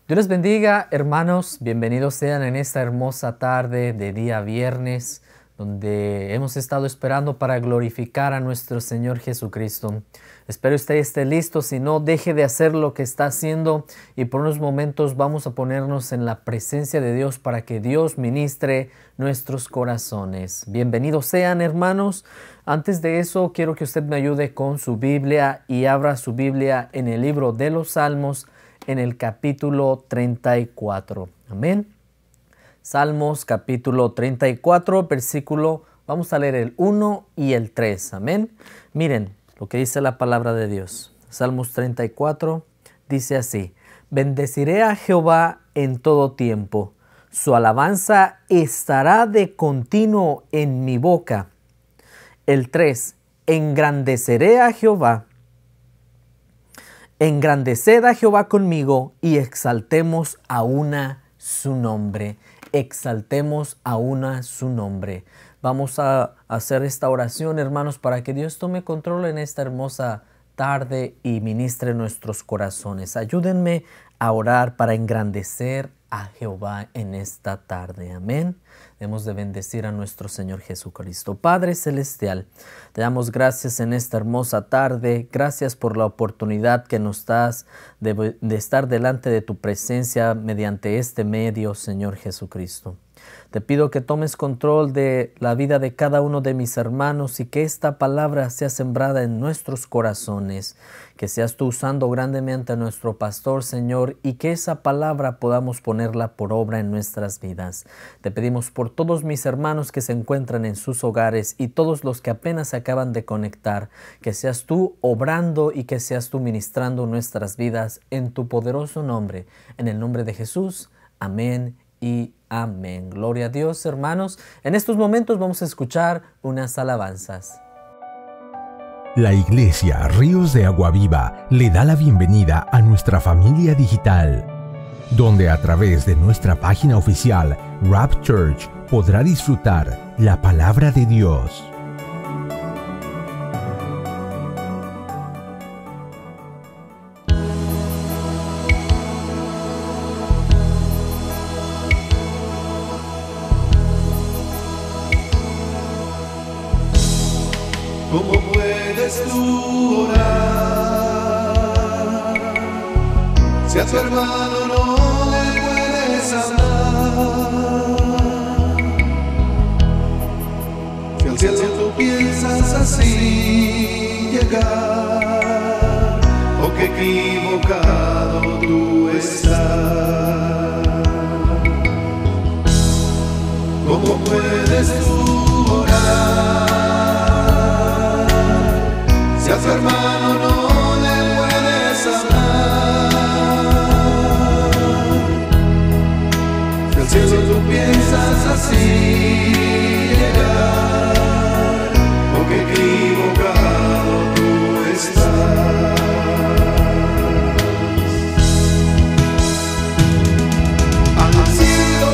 Dios les bendiga, hermanos. Bienvenidos sean en esta hermosa tarde de día viernes, donde hemos estado esperando para glorificar a nuestro Señor Jesucristo. Espero usted esté listo. Si no, deje de hacer lo que está haciendo y por unos momentos vamos a ponernos en la presencia de Dios para que Dios ministre nuestros corazones. Bienvenidos sean, hermanos. Antes de eso, quiero que usted me ayude con su Biblia y abra su Biblia en el libro de los Salmos, en el capítulo 34. Amén. Salmos capítulo 34, versículo, vamos a leer el 1 y el 3. Amén. Miren lo que dice la palabra de Dios. Salmos 34 dice así: Bendeciré a Jehová en todo tiempo. Su alabanza estará de continuo en mi boca. El 3. Engrandeceré a Jehová. Engrandeced a Jehová conmigo y exaltemos a una su nombre. Exaltemos a una su nombre. Vamos a hacer esta oración, hermanos, para que Dios tome control en esta hermosa tarde y ministre nuestros corazones. Ayúdenme a orar para engrandecer a Jehová en esta tarde. Amén. Debemos de bendecir a nuestro Señor Jesucristo. Padre Celestial, te damos gracias en esta hermosa tarde. Gracias por la oportunidad que nos das de estar delante de tu presencia mediante este medio, Señor Jesucristo. Te pido que tomes control de la vida de cada uno de mis hermanos y que esta palabra sea sembrada en nuestros corazones. Que seas tú usando grandemente a nuestro pastor, Señor, y que esa palabra podamos ponerla por obra en nuestras vidas. Te pedimos por todos mis hermanos que se encuentran en sus hogares y todos los que apenas se acaban de conectar, que seas tú obrando y que seas tú ministrando nuestras vidas en tu poderoso nombre. En el nombre de Jesús. Amén y amén. Gloria a Dios, hermanos. En estos momentos vamos a escuchar unas alabanzas. La Iglesia Ríos de Agua Viva le da la bienvenida a nuestra familia digital, donde a través de nuestra página oficial Rap Church podrá disfrutar la palabra de Dios. ¿Cómo puedes tú orar si a tu hermano no le puedes hablar? Si al cielo tú piensas así llegar, o qué equivocado tú estás. ¿Cómo puedes tú orar si a tu hermano no le puedes hablar? Si al cielo tú piensas así llegar, o qué equivocado tú estás. Al cielo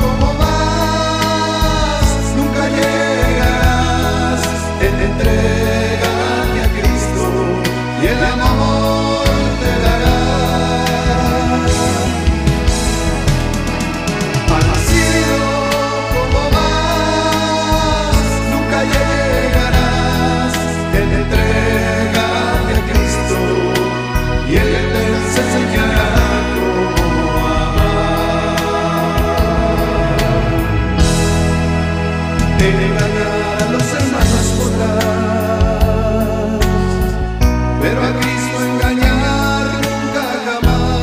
como vas, nunca llegarás. Entrégate a Cristo y el amor te dará. Al cielo como vas, nunca llegarás. Entrégate a Cristo y Él te enseñará cómo amar. Engañar a los hermanos podrás, pero a Cristo engañar nunca jamás.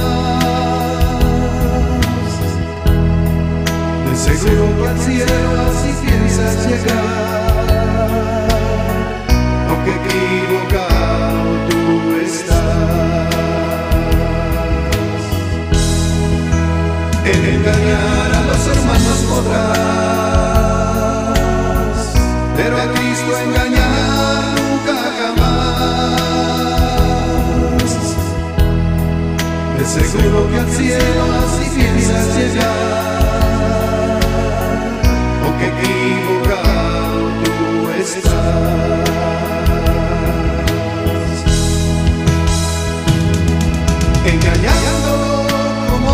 De seguro que al cielo así piensas llegar, aunque equivocado tú estás. Engañar a los hermanos podrás, pero a Cristo engañar nunca jamás. De seguro que al cielo así piensas llegar, aunque equivocado tú estás. Engañando como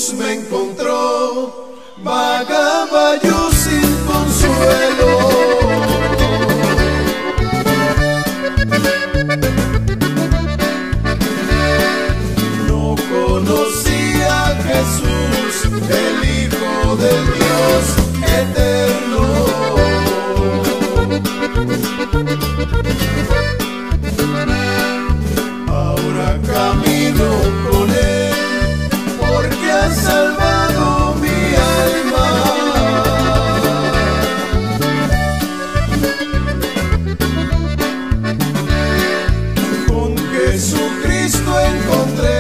Jesús me encontró, vagaba yo sin consuelo. No conocía a Jesús, el Hijo del Dios eterno. Ahora camino con Él, porque ha salvado mi alma. Con Jesucristo encontré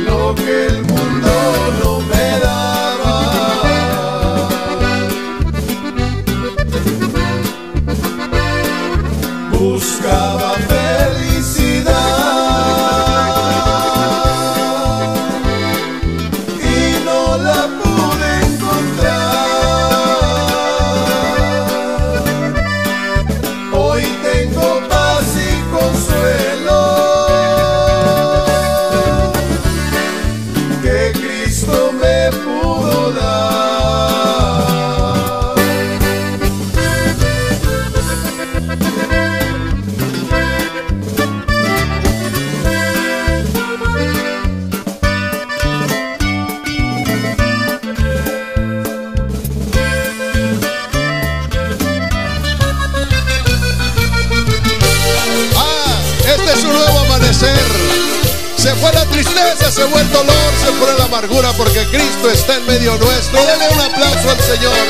lo que el mundo no me daba. Buscaba felicidad y no la pude encontrar. Hoy tengo paz y consuelo que Cristo me pudo dar. Este es un nuevo amanecer. Se fue la tristeza, se fue el dolor, se fue la amargura, porque Cristo está en medio nuestro. Denle un aplauso al Señor.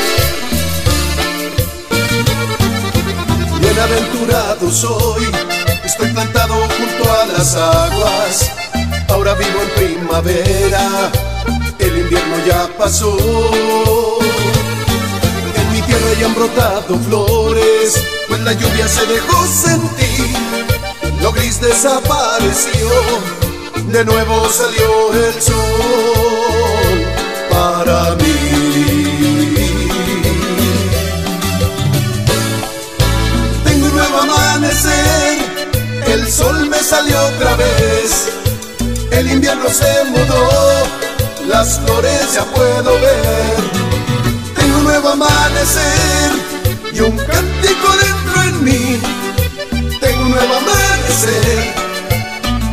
Bienaventurado soy, estoy plantado junto a las aguas. Ahora vivo en primavera, el invierno ya pasó. En mi tierra ya han brotado flores, pues la lluvia se dejó sentir. Lo gris desapareció, de nuevo salió el sol para mí. Tengo un nuevo amanecer, el sol me salió otra vez. El invierno se mudó, las flores ya puedo ver. Tengo un nuevo amanecer y un cántico dentro en mí. Tengo un nuevo amanecer,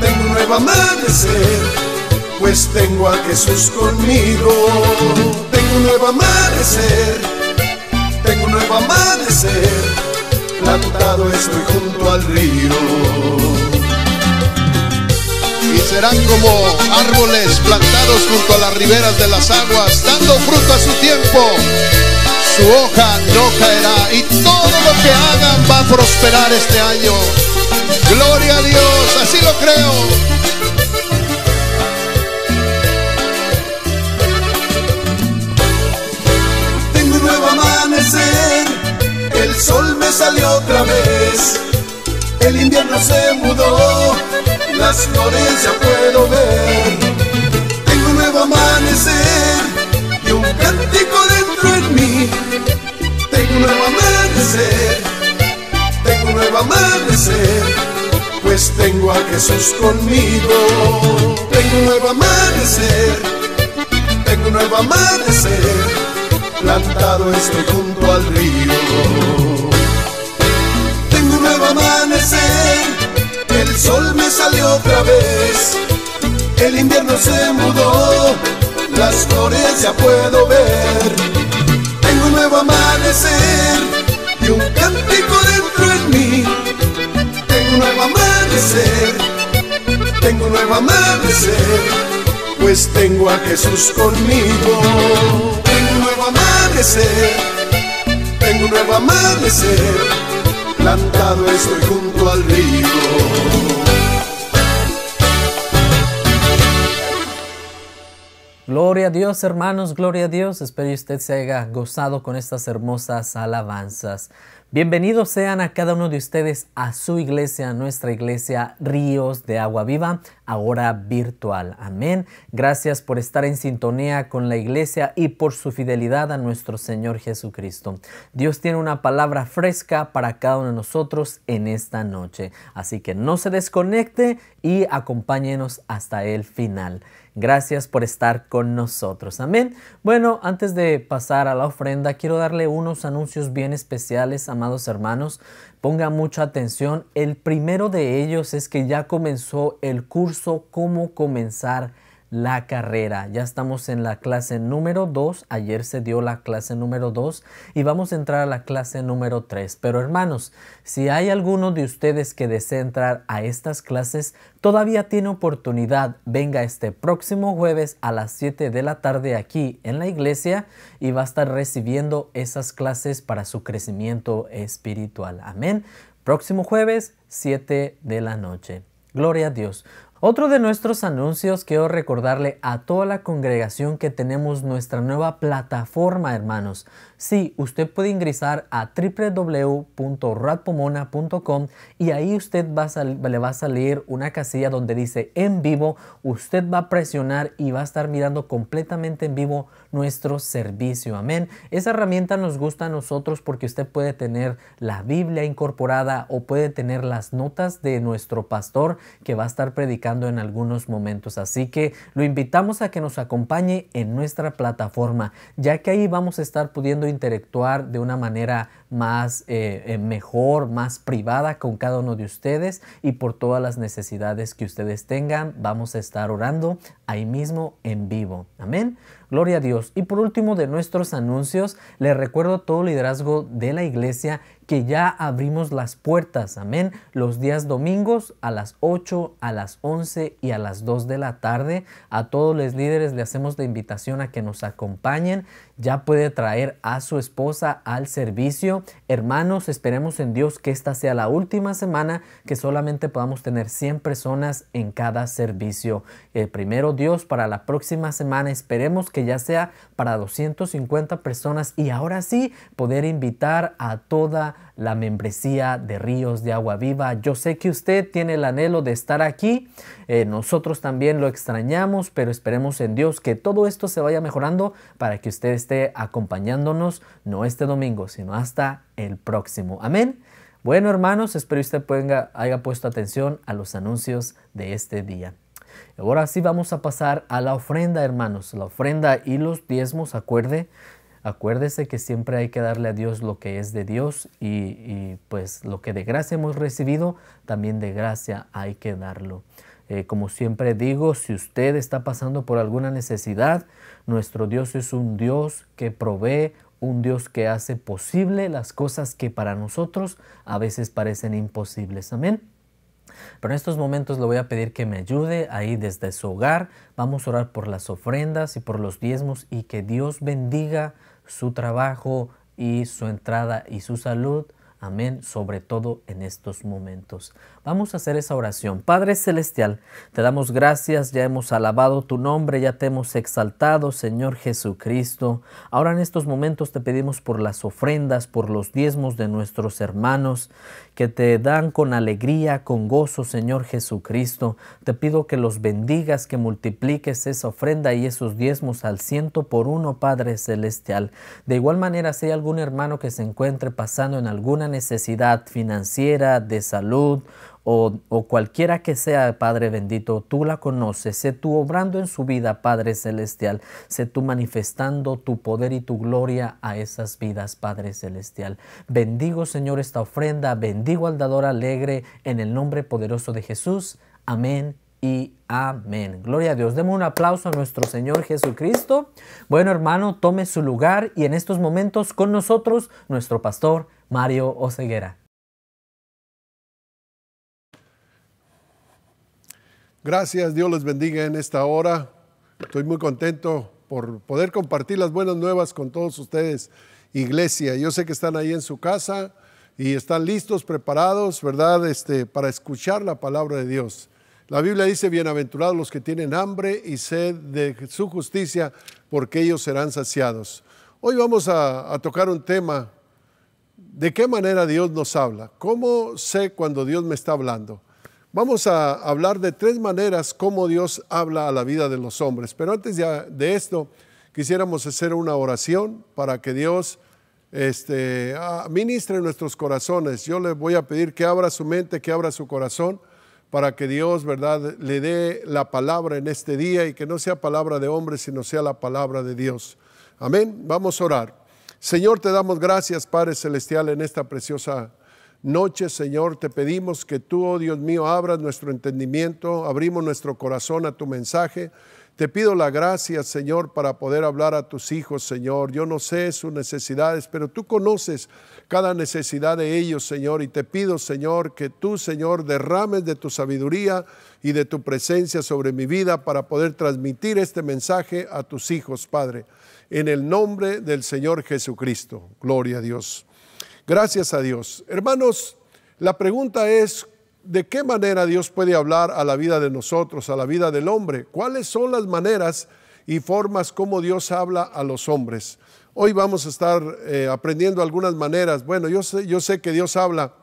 tengo un nuevo amanecer, pues tengo a Jesús conmigo. Tengo un nuevo amanecer, tengo un nuevo amanecer, plantado estoy junto al río. Y serán como árboles plantados junto a las riberas de las aguas, dando fruto a su tiempo. Su hoja no caerá y todo lo que hagan va a prosperar este año. Gloria a Dios, así lo creo. Tengo un nuevo amanecer, el sol me salió otra vez. El invierno se mudó, las flores ya puedo ver. Tengo un nuevo amanecer y un cántico dentro en mí. Tengo un nuevo amanecer, tengo un nuevo amanecer, pues tengo a Jesús conmigo. Tengo un nuevo amanecer, tengo un nuevo amanecer, plantado estoy junto al río. Tengo un nuevo amanecer, el sol me salió otra vez. El invierno se mudó, las flores ya puedo ver. Tengo un nuevo amanecer y un cántico dentro en mí. Tengo un nuevo amanecer, tengo un nuevo amanecer, pues tengo a Jesús conmigo. Tengo un nuevo amanecer, tengo un nuevo amanecer, plantado estoy junto al río. Gloria a Dios, hermanos, gloria a Dios. Espero que usted se haya gozado con estas hermosas alabanzas. Bienvenidos sean a cada uno de ustedes a su iglesia, nuestra iglesia Ríos de Agua Viva, ahora virtual. Amén. Gracias por estar en sintonía con la iglesia y por su fidelidad a nuestro Señor Jesucristo. Dios tiene una palabra fresca para cada uno de nosotros en esta noche. Así que no se desconecte y acompáñenos hasta el final. Gracias por estar con nosotros. Amén. Bueno, antes de pasar a la ofrenda, quiero darle unos anuncios bien especiales, amados hermanos. Ponga mucha atención. El primero de ellos es que ya comenzó el curso Cómo comenzar la carrera. Ya estamos en la clase número 2. Ayer se dio la clase número 2 y vamos a entrar a la clase número 3. Pero hermanos, si hay alguno de ustedes que desea entrar a estas clases, todavía tiene oportunidad. Venga este próximo jueves a las 7 de la tarde aquí en la iglesia y va a estar recibiendo esas clases para su crecimiento espiritual. Amén. Próximo jueves, 7 de la noche. Gloria a Dios. Otro de nuestros anuncios, quiero recordarle a toda la congregación que tenemos nuestra nueva plataforma, hermanos. Sí, usted puede ingresar a www.radpomona.com y ahí usted le va a salir una casilla donde dice en vivo. Usted va a presionar y va a estar mirando completamente en vivo nuestro servicio. Amén. Esa herramienta nos gusta a nosotros porque usted puede tener la Biblia incorporada o puede tener las notas de nuestro pastor que va a estar predicando en algunos momentos. Así que lo invitamos a que nos acompañe en nuestra plataforma, ya que ahí vamos a estar pudiendo interactuar de una manera más mejor, más privada con cada uno de ustedes, y por todas las necesidades que ustedes tengan vamos a estar orando ahí mismo en vivo. Amén. Gloria a Dios. Y por último de nuestros anuncios, les recuerdo a todo el liderazgo de la iglesia que ya abrimos las puertas. Amén. Los días domingos a las 8, a las 11 y a las 2 de la tarde. A todos los líderes le hacemos la invitación a que nos acompañen. Ya puede traer a su esposa al servicio. Hermanos, esperemos en Dios que esta sea la última semana que solamente podamos tener 100 personas en cada servicio. Primero Dios, para la próxima semana esperemos que ya sea para 250 personas y ahora sí poder invitar a toda la membresía de Ríos de Agua Viva. Yo sé que usted tiene el anhelo de estar aquí. Nosotros también lo extrañamos, pero esperemos en Dios que todo esto se vaya mejorando para que usted esté acompañándonos no este domingo, sino hasta el próximo. Amén. Bueno, hermanos, espero que usted haya puesto atención a los anuncios de este día. Ahora sí vamos a pasar a la ofrenda, hermanos. La ofrenda y los diezmos, acuérdese que siempre hay que darle a Dios lo que es de Dios y pues lo que de gracia hemos recibido, también de gracia hay que darlo. Como siempre digo, si usted está pasando por alguna necesidad, nuestro Dios es un Dios que provee, un Dios que hace posible las cosas que para nosotros a veces parecen imposibles. Amén. Pero en estos momentos le voy a pedir que me ayude ahí desde su hogar. Vamos a orar por las ofrendas y por los diezmos y que Dios bendiga su trabajo y su entrada y su salud. Amén, sobre todo en estos momentos. Vamos a hacer esa oración. Padre Celestial, te damos gracias, ya hemos alabado tu nombre, ya te hemos exaltado, Señor Jesucristo. Ahora en estos momentos te pedimos por las ofrendas, por los diezmos de nuestros hermanos, que te dan con alegría, con gozo, Señor Jesucristo. Te pido que los bendigas, que multipliques esa ofrenda y esos diezmos al 100 por 1, Padre Celestial. De igual manera, si hay algún hermano que se encuentre pasando en alguna necesidad financiera, de salud o cualquiera que sea, Padre bendito, tú la conoces. Sé tú obrando en su vida, Padre Celestial. Sé tú manifestando tu poder y tu gloria a esas vidas, Padre Celestial. Bendigo, Señor, esta ofrenda. Bendigo al dador alegre en el nombre poderoso de Jesús. Amén y amén. Gloria a Dios. Demos un aplauso a nuestro Señor Jesucristo. Bueno, hermano, tome su lugar y en estos momentos con nosotros nuestro pastor Mario Oseguera. Gracias, Dios les bendiga en esta hora. Estoy muy contento por poder compartir las buenas nuevas con todos ustedes, iglesia. Yo sé que están ahí en su casa y están listos, preparados, ¿verdad? Para escuchar la palabra de Dios. La Biblia dice, bienaventurados los que tienen hambre y sed de su justicia, porque ellos serán saciados. Hoy vamos a tocar un tema. ¿De qué manera Dios nos habla? ¿Cómo sé cuando Dios me está hablando? Vamos a hablar de 3 maneras como Dios habla a la vida de los hombres. Pero antes de esto, quisiéramos hacer una oración para que Dios ministre en nuestros corazones. Yo le voy a pedir que abra su mente, que abra su corazón, para que Dios, ¿verdad?, le dé la palabra en este día y que no sea palabra de hombre, sino sea la palabra de Dios. Amén. Vamos a orar. Señor, te damos gracias, Padre Celestial, en esta preciosa noche. Señor, te pedimos que tú, oh Dios mío, abras nuestro entendimiento, abrimos nuestro corazón a tu mensaje. Te pido la gracia, Señor, para poder hablar a tus hijos, Señor. Yo no sé sus necesidades, pero tú conoces cada necesidad de ellos, Señor. Y te pido, Señor, que tú, Señor, derrames de tu sabiduría y de tu presencia sobre mi vida para poder transmitir este mensaje a tus hijos, Padre. En el nombre del Señor Jesucristo. Gloria a Dios. Gracias a Dios. Hermanos, la pregunta es, ¿de qué manera Dios puede hablar a la vida de nosotros, a la vida del hombre? ¿Cuáles son las maneras y formas como Dios habla a los hombres? Hoy vamos a estar aprendiendo algunas maneras. Bueno, yo sé que Dios habla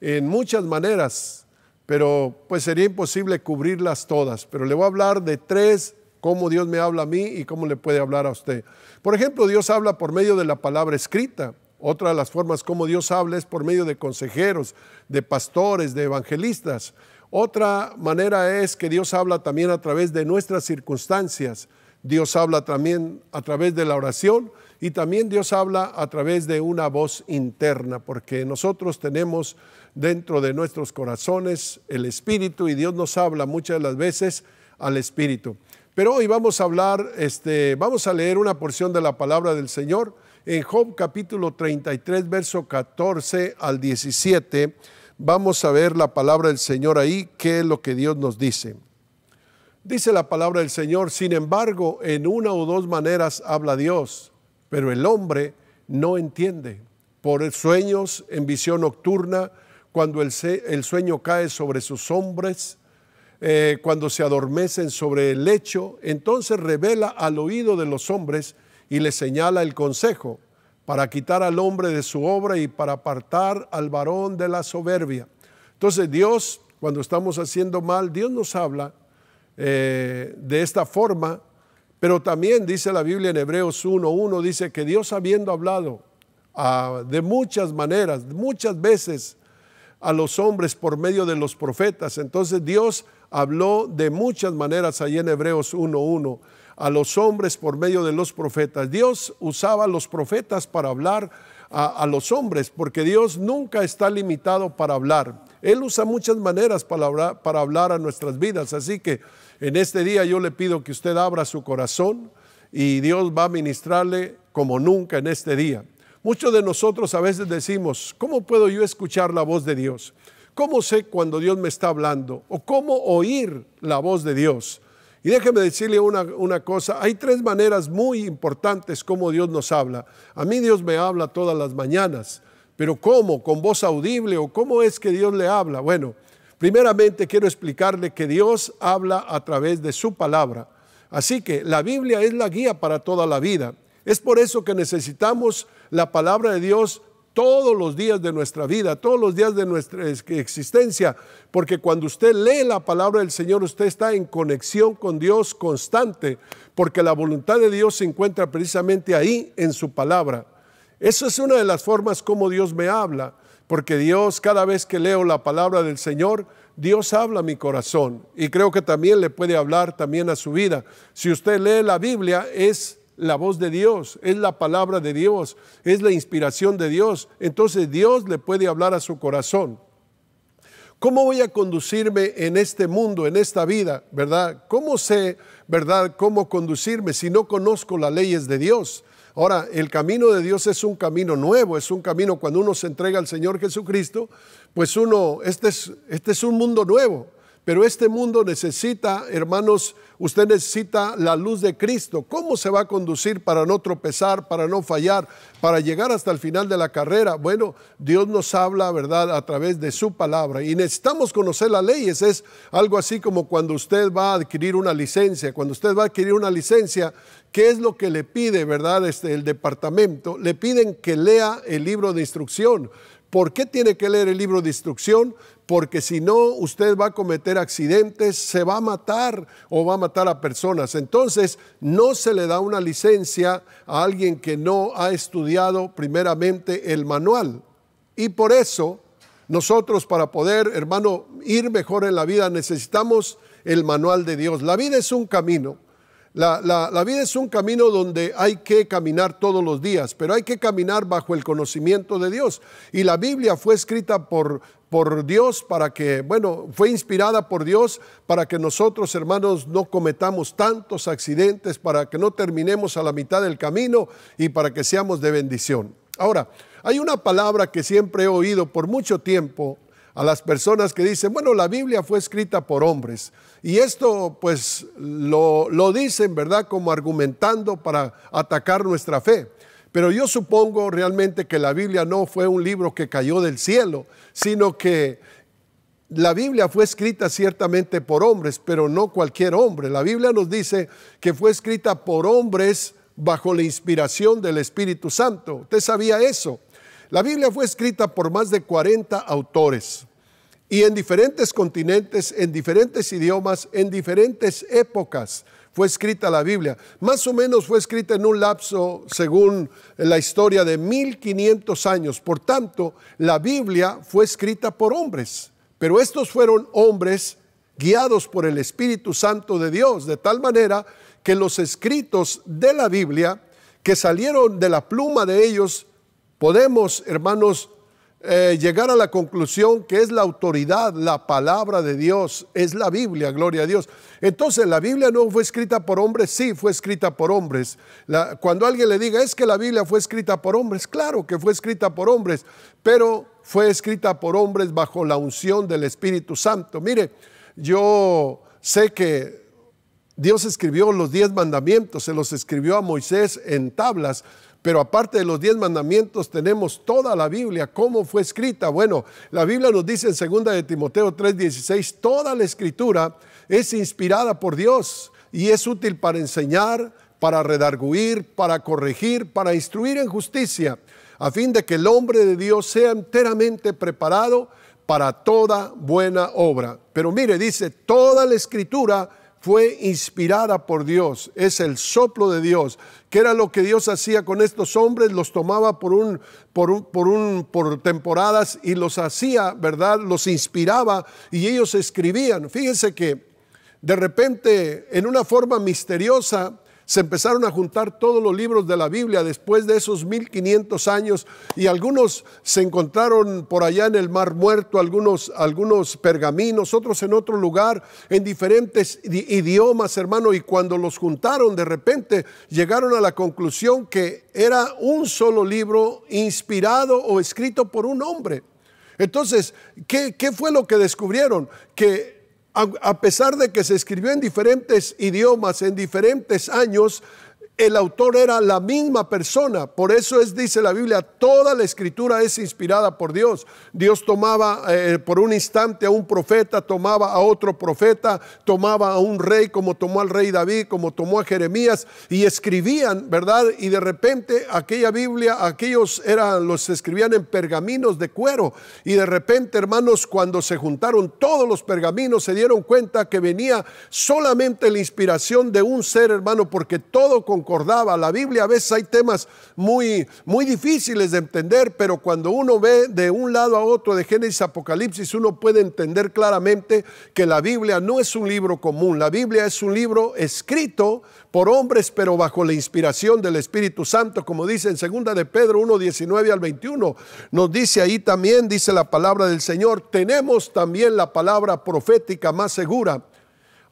en muchas maneras, pero pues sería imposible cubrirlas todas. Pero le voy a hablar de 3, cómo Dios me habla a mí y cómo le puede hablar a usted. Por ejemplo, Dios habla por medio de la palabra escrita. Otra de las formas como Dios habla es por medio de consejeros, de pastores, de evangelistas. Otra manera es que Dios habla también a través de nuestras circunstancias. Dios habla también a través de la oración y también Dios habla a través de una voz interna, porque nosotros tenemos dentro de nuestros corazones el Espíritu y Dios nos habla muchas de las veces al Espíritu. Pero hoy vamos a hablar, vamos a leer una porción de la palabra del Señor. En Job capítulo 33, verso 14 al 17, vamos a ver la palabra del Señor ahí, qué es lo que Dios nos dice. Dice la palabra del Señor: sin embargo, en una o 2 maneras habla Dios, pero el hombre no entiende. Por sueños, en visión nocturna, cuando el sueño cae sobre sus hombres, cuando se adormecen sobre el lecho, entonces revela al oído de los hombres y le señala el consejo para quitar al hombre de su obra y para apartar al varón de la soberbia. Entonces Dios, cuando estamos haciendo mal, Dios nos habla de esta forma, pero también dice la Biblia en Hebreos 1:1, dice que Dios, habiendo hablado de muchas maneras, muchas veces a los hombres por medio de los profetas, entonces Dios habló de muchas maneras ahí en Hebreos 1:1 a los hombres por medio de los profetas. Dios usaba a los profetas para hablar a los hombres, porque Dios nunca está limitado para hablar. Él usa muchas maneras para hablar a nuestras vidas. Así que en este día yo le pido que usted abra su corazón y Dios va a ministrarle como nunca en este día. Muchos de nosotros a veces decimos, ¿cómo puedo yo escuchar la voz de Dios? ¿Cómo sé cuando Dios me está hablando? ¿O cómo oír la voz de Dios? Y déjeme decirle una cosa, hay 3 maneras muy importantes como Dios nos habla. A mí Dios me habla todas las mañanas, pero ¿cómo? ¿Con voz audible? ¿O cómo es que Dios le habla? Bueno, primeramente quiero explicarle que Dios habla a través de su palabra. Así que la Biblia es la guía para toda la vida. Es por eso que necesitamos la palabra de Dios todos los días de nuestra vida, todos los días de nuestra existencia, porque cuando usted lee la palabra del Señor, usted está en conexión con Dios constante, porque la voluntad de Dios se encuentra precisamente ahí en su palabra. Eso es una de las formas como Dios me habla, porque Dios, cada vez que leo la palabra del Señor, Dios habla a mi corazón, y creo que también le puede hablar también a su vida. Si usted lee la Biblia, es la voz de Dios, es la palabra de Dios, es la inspiración de Dios. Entonces Dios le puede hablar a su corazón. ¿Cómo voy a conducirme en este mundo, en esta vida, verdad? ¿Cómo sé, verdad, cómo conducirme si no conozco las leyes de Dios? Ahora, el camino de Dios es un camino nuevo, es un camino cuando uno se entrega al Señor Jesucristo, pues este es un mundo nuevo. Pero este mundo necesita, hermanos, usted necesita la luz de Cristo. ¿Cómo se va a conducir para no tropezar, para no fallar, para llegar hasta el final de la carrera? Bueno, Dios nos habla, ¿verdad?, a través de su palabra. Y necesitamos conocer las leyes. Es algo así como cuando usted va a adquirir una licencia. Cuando usted va a adquirir una licencia, ¿qué es lo que le pide, verdad, el departamento? Le piden que lea el libro de instrucción. ¿Por qué tiene que leer el libro de instrucción? Porque si no, usted va a cometer accidentes, se va a matar o va a matar a personas. Entonces, no se le da una licencia a alguien que no ha estudiado primeramente el manual. Y por eso, nosotros para poder, hermano, ir mejor en la vida, necesitamos el manual de Dios. La vida es un camino. La vida es un camino donde hay que caminar todos los días, pero hay que caminar bajo el conocimiento de Dios. Y la Biblia fue escrita por Dios para que, fue inspirada por Dios para que nosotros, hermanos, no cometamos tantos accidentes, para que no terminemos a la mitad del camino y para que seamos de bendición. Ahora, hay una palabra que siempre he oído por mucho tiempo a las personas que dicen, la Biblia fue escrita por hombres. Y esto pues lo dicen, ¿verdad?, como argumentando para atacar nuestra fe. Pero yo supongo realmente que la Biblia no fue un libro que cayó del cielo, sino que la Biblia fue escrita ciertamente por hombres, pero no cualquier hombre. La Biblia nos dice que fue escrita por hombres bajo la inspiración del Espíritu Santo. ¿Usted sabía eso? La Biblia fue escrita por más de 40 autores y en diferentes continentes, en diferentes idiomas, en diferentes épocas fue escrita la Biblia. Más o menos fue escrita en un lapso, según la historia, de 1500 años. Por tanto, la Biblia fue escrita por hombres, pero estos fueron hombres guiados por el Espíritu Santo de Dios, de tal manera que los escritos de la Biblia que salieron de la pluma de ellos, podemos, hermanos, llegar a la conclusión que es la autoridad, la palabra de Dios, es la Biblia, gloria a Dios. Entonces, ¿la Biblia no fue escrita por hombres? Sí, fue escrita por hombres. Cuando alguien le diga, es que la Biblia fue escrita por hombres, claro que fue escrita por hombres, pero fue escrita por hombres bajo la unción del Espíritu Santo. Mire, yo sé que Dios escribió los 10 mandamientos, se los escribió a Moisés en tablas, pero aparte de los 10 mandamientos tenemos toda la Biblia. ¿Cómo fue escrita? Bueno, la Biblia nos dice en 2 de Timoteo 3:16, toda la escritura es inspirada por Dios y es útil para enseñar, para redarguir, para corregir, para instruir en justicia, a fin de que el hombre de Dios sea enteramente preparado para toda buena obra. Pero mire, dice, toda la escritura fue inspirada por Dios, es el soplo de Dios. ¿Qué era lo que Dios hacía con estos hombres? Los tomaba por temporadas y los hacía, ¿verdad? Los inspiraba y ellos escribían. Fíjense que de repente, en una forma misteriosa, se empezaron a juntar todos los libros de la Biblia después de esos 1500 años y algunos se encontraron por allá en el Mar Muerto, algunos pergaminos, otros en otro lugar, en diferentes idiomas, hermano, y cuando los juntaron de repente llegaron a la conclusión que era un solo libro inspirado o escrito por un hombre. Entonces, ¿qué fue lo que descubrieron? Que a pesar de que se escribió en diferentes idiomas, en diferentes años, el autor era la misma persona. Por eso dice la Biblia, toda la escritura es inspirada por Dios. Dios tomaba por un instante a un profeta, tomaba a otro profeta, tomaba a un rey como tomó al rey David, como tomó a Jeremías y escribían, ¿verdad? Y de repente aquella Biblia, los escribían en pergaminos de cuero y de repente, hermanos, cuando se juntaron todos los pergaminos se dieron cuenta que venía solamente la inspiración de un ser, hermano, porque todo concordaba. La Biblia a veces hay temas muy difíciles de entender, pero cuando uno ve de un lado a otro de Génesis a Apocalipsis, uno puede entender claramente que la Biblia no es un libro común. La Biblia es un libro escrito por hombres, pero bajo la inspiración del Espíritu Santo, como dice en 2 de Pedro 1:19 al 21. Nos dice ahí también, dice la palabra del Señor, tenemos también la palabra profética más segura,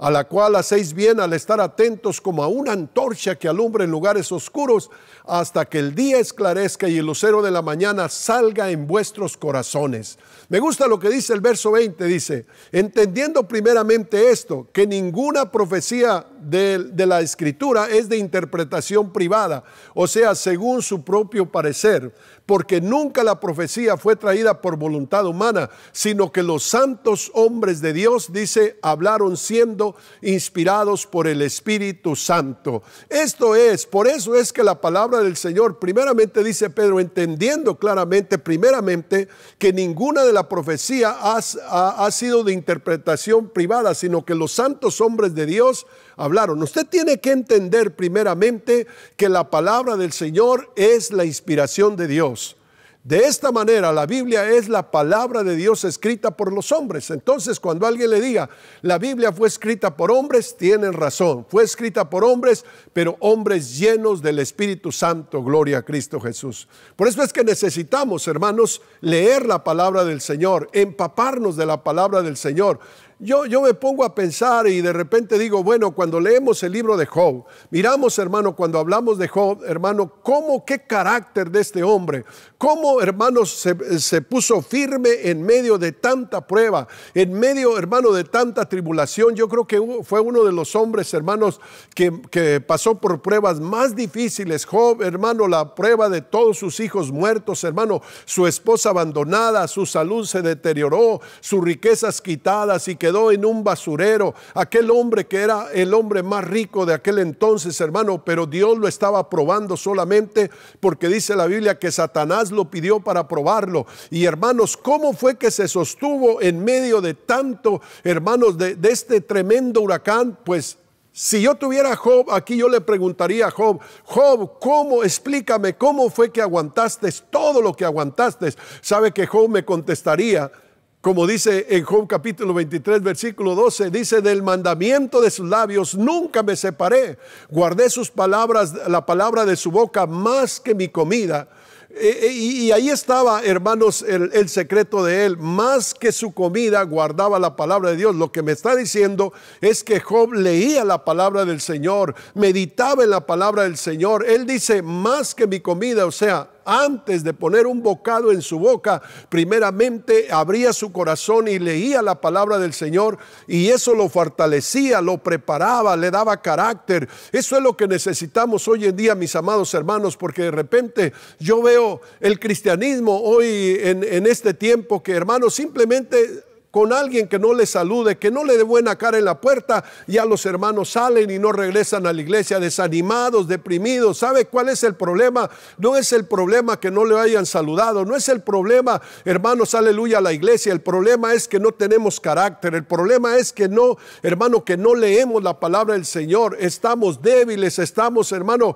a la cual hacéis bien al estar atentos como a una antorcha que alumbra en lugares oscuros hasta que el día esclarezca y el lucero de la mañana salga en vuestros corazones. Me gusta lo que dice el verso 20, dice, entendiendo primeramente esto, que ninguna profecía de la Escritura es de interpretación privada, o sea, según su propio parecer, porque nunca la profecía fue traída por voluntad humana, sino que los santos hombres de Dios, dice, hablaron siendo inspirados por el Espíritu Santo. Esto es, por eso es que la palabra del Señor, primeramente dice Pedro, entendiendo claramente, primeramente, que ninguna de la profecía ha sido de interpretación privada, sino que los santos hombres de Dios hablaron. Usted tiene que entender primeramente que la palabra del Señor es la inspiración de Dios. De esta manera, la Biblia es la palabra de Dios escrita por los hombres. Entonces, cuando alguien le diga, la Biblia fue escrita por hombres, tienen razón. Fue escrita por hombres, pero hombres llenos del Espíritu Santo. Gloria a Cristo Jesús. Por eso es que necesitamos, hermanos, leer la palabra del Señor, empaparnos de la palabra del Señor. Yo me pongo a pensar y de repente digo, bueno, cuando leemos el libro de Job, miramos, hermano, cuando hablamos de Job, hermano, qué carácter de este hombre, cómo, hermanos, se puso firme en medio de tanta prueba, en medio, hermano, de tanta tribulación. Yo creo que fue uno de los hombres, hermanos, que pasó por pruebas más difíciles. Job, hermano, la prueba de todos sus hijos muertos, hermano, su esposa abandonada, su salud se deterioró, sus riquezas quitadas y quedó en un basurero. Aquel hombre que era el hombre más rico de aquel entonces, hermano, pero Dios lo estaba probando solamente porque dice la Biblia que Satanás lo pidió para probarlo. Y hermanos, ¿cómo fue que se sostuvo en medio de tanto, hermanos, de este tremendo huracán? Pues si yo tuviera a Job aquí, yo le preguntaría a Job, explícame, ¿cómo fue que aguantaste todo lo que aguantaste? ¿Sabe que Job me contestaría? Como dice en Job capítulo 23, versículo 12, dice, del mandamiento de sus labios nunca me separé. Guardé sus palabras, la palabra de su boca más que mi comida. Y ahí estaba, hermanos, el secreto de él. Más que su comida, guardaba la palabra de Dios. Lo que me está diciendo es que Job leía la palabra del Señor, meditaba en la palabra del Señor. Él dice, más que mi comida, o sea, antes de poner un bocado en su boca, primeramente abría su corazón y leía la palabra del Señor, y eso lo fortalecía, lo preparaba, le daba carácter. Eso es lo que necesitamos hoy en día, mis amados hermanos, porque de repente yo veo el cristianismo hoy en este tiempo que, hermanos, simplemente con alguien que no le salude, que no le dé buena cara en la puerta, ya los hermanos salen y no regresan a la iglesia, desanimados, deprimidos. ¿Sabe cuál es el problema? No es el problema que no le hayan saludado, no es el problema, hermanos, aleluya, a la iglesia. El problema es que no tenemos carácter. El problema es que no, hermano, que no leemos la palabra del Señor. Estamos débiles, estamos, hermano,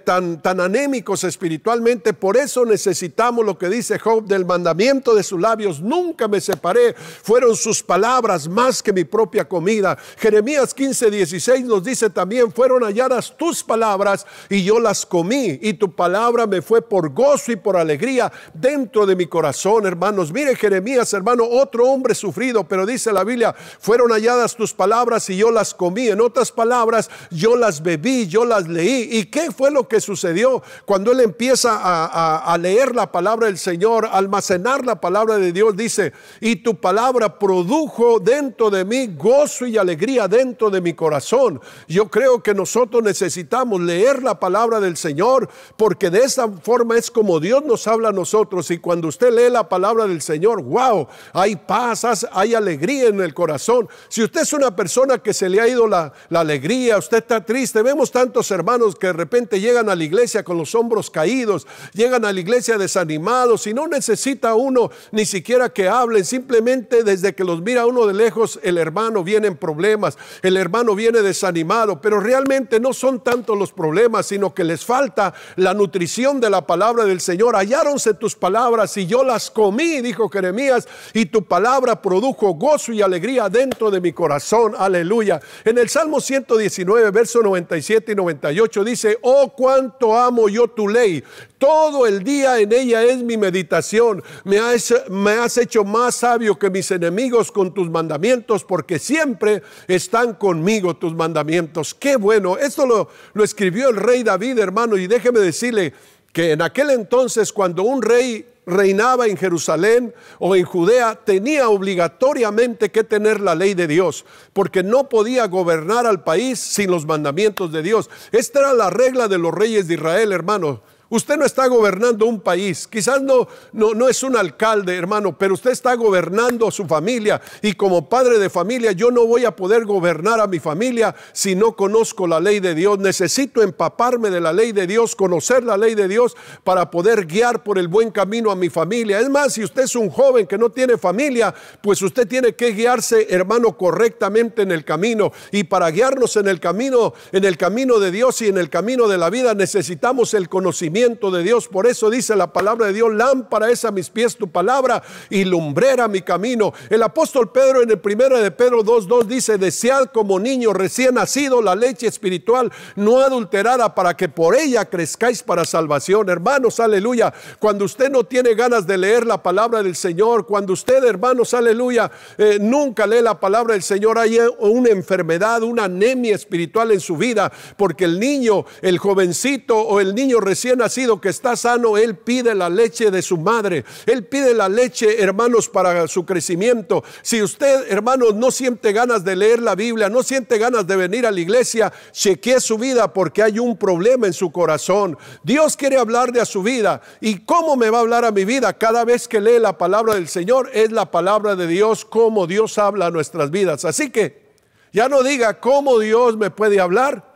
tan anémicos espiritualmente. Por eso necesitamos lo que dice Job, del mandamiento de sus labios nunca me separé. Fueron sus palabras más que mi propia comida. Jeremías 15:16 nos dice también, fueron halladas tus palabras y yo las comí, y tu palabra me fue por gozo y por alegría dentro de mi corazón. Hermanos, mire Jeremías, hermano, otro hombre sufrido, pero dice la Biblia, fueron halladas tus palabras y yo las comí. En otras palabras, yo las bebí, yo las leí. ¿Y qué fue lo que sucedió? Cuando él empieza a leer la palabra del Señor, a almacenar la palabra de Dios, dice, y tu palabra produjo dentro de mí gozo y alegría dentro de mi corazón. Yo creo que nosotros necesitamos leer la palabra del Señor, porque de esa forma es como Dios nos habla a nosotros. Y cuando usted lee la palabra del Señor, wow, hay paz, hay alegría en el corazón. Si usted es una persona que se le ha ido la alegría, usted está triste. Vemos tantos hermanos que de repente llegan a la iglesia con los hombros caídos, llegan a la iglesia desanimados, y no necesita uno ni siquiera que hablen, simplemente desde que los mira uno de lejos, el hermano viene en problemas, el hermano viene desanimado, pero realmente no son tanto los problemas, sino que les falta la nutrición de la palabra del Señor. Halláronse tus palabras y yo las comí, dijo Jeremías, y tu palabra produjo gozo y alegría dentro de mi corazón. Aleluya. En el Salmo 119, versos 97 y 98 dice, oh, cuánto amo yo tu ley. Todo el día en ella es mi meditación. Me has hecho más sabio que mis enemigos con tus mandamientos, porque siempre están conmigo tus mandamientos. Qué bueno. Esto lo escribió el rey David, hermano, y déjeme decirle que en aquel entonces, cuando un rey reinaba en Jerusalén o en Judea tenía obligatoriamente que tener la ley de Dios, porque no podía gobernar al país sin los mandamientos de Dios. Esta era la regla de los reyes de Israel, hermano. Usted no está gobernando un país, quizás no es un alcalde, hermano, pero usted está gobernando a su familia, y como padre de familia yo no voy a poder gobernar a mi familia si no conozco la ley de Dios. Necesito empaparme de la ley de Dios, conocer la ley de Dios para poder guiar por el buen camino a mi familia. Es más, si usted es un joven que no tiene familia, pues usted tiene que guiarse, hermano, correctamente en el camino, y para guiarnos en el camino de Dios y en el camino de la vida necesitamos el conocimiento de Dios. Por eso dice la palabra de Dios: lámpara es a mis pies tu palabra y lumbrera mi camino. El apóstol Pedro en el 1 de Pedro 2:2 dice: desead como niño recién nacido la leche espiritual no adulterada, para que por ella crezcáis para salvación. Hermanos, aleluya, cuando usted no tiene ganas de leer la palabra del Señor, cuando usted, hermanos, aleluya, nunca lee la palabra del Señor, hay una enfermedad, una anemia espiritual en su vida, porque el niño, el jovencito o el niño recién nacido que está sano, él pide la leche de su madre, él pide la leche, hermanos, para su crecimiento. Si usted, hermanos, no siente ganas de leer la Biblia, no siente ganas de venir a la iglesia, chequee su vida, porque hay un problema en su corazón. Dios quiere hablarle a su vida. ¿Y cómo me va a hablar a mi vida? Cada vez que lee la palabra del Señor, es la palabra de Dios, cómo Dios habla a nuestras vidas. Así que ya no diga cómo Dios me puede hablar.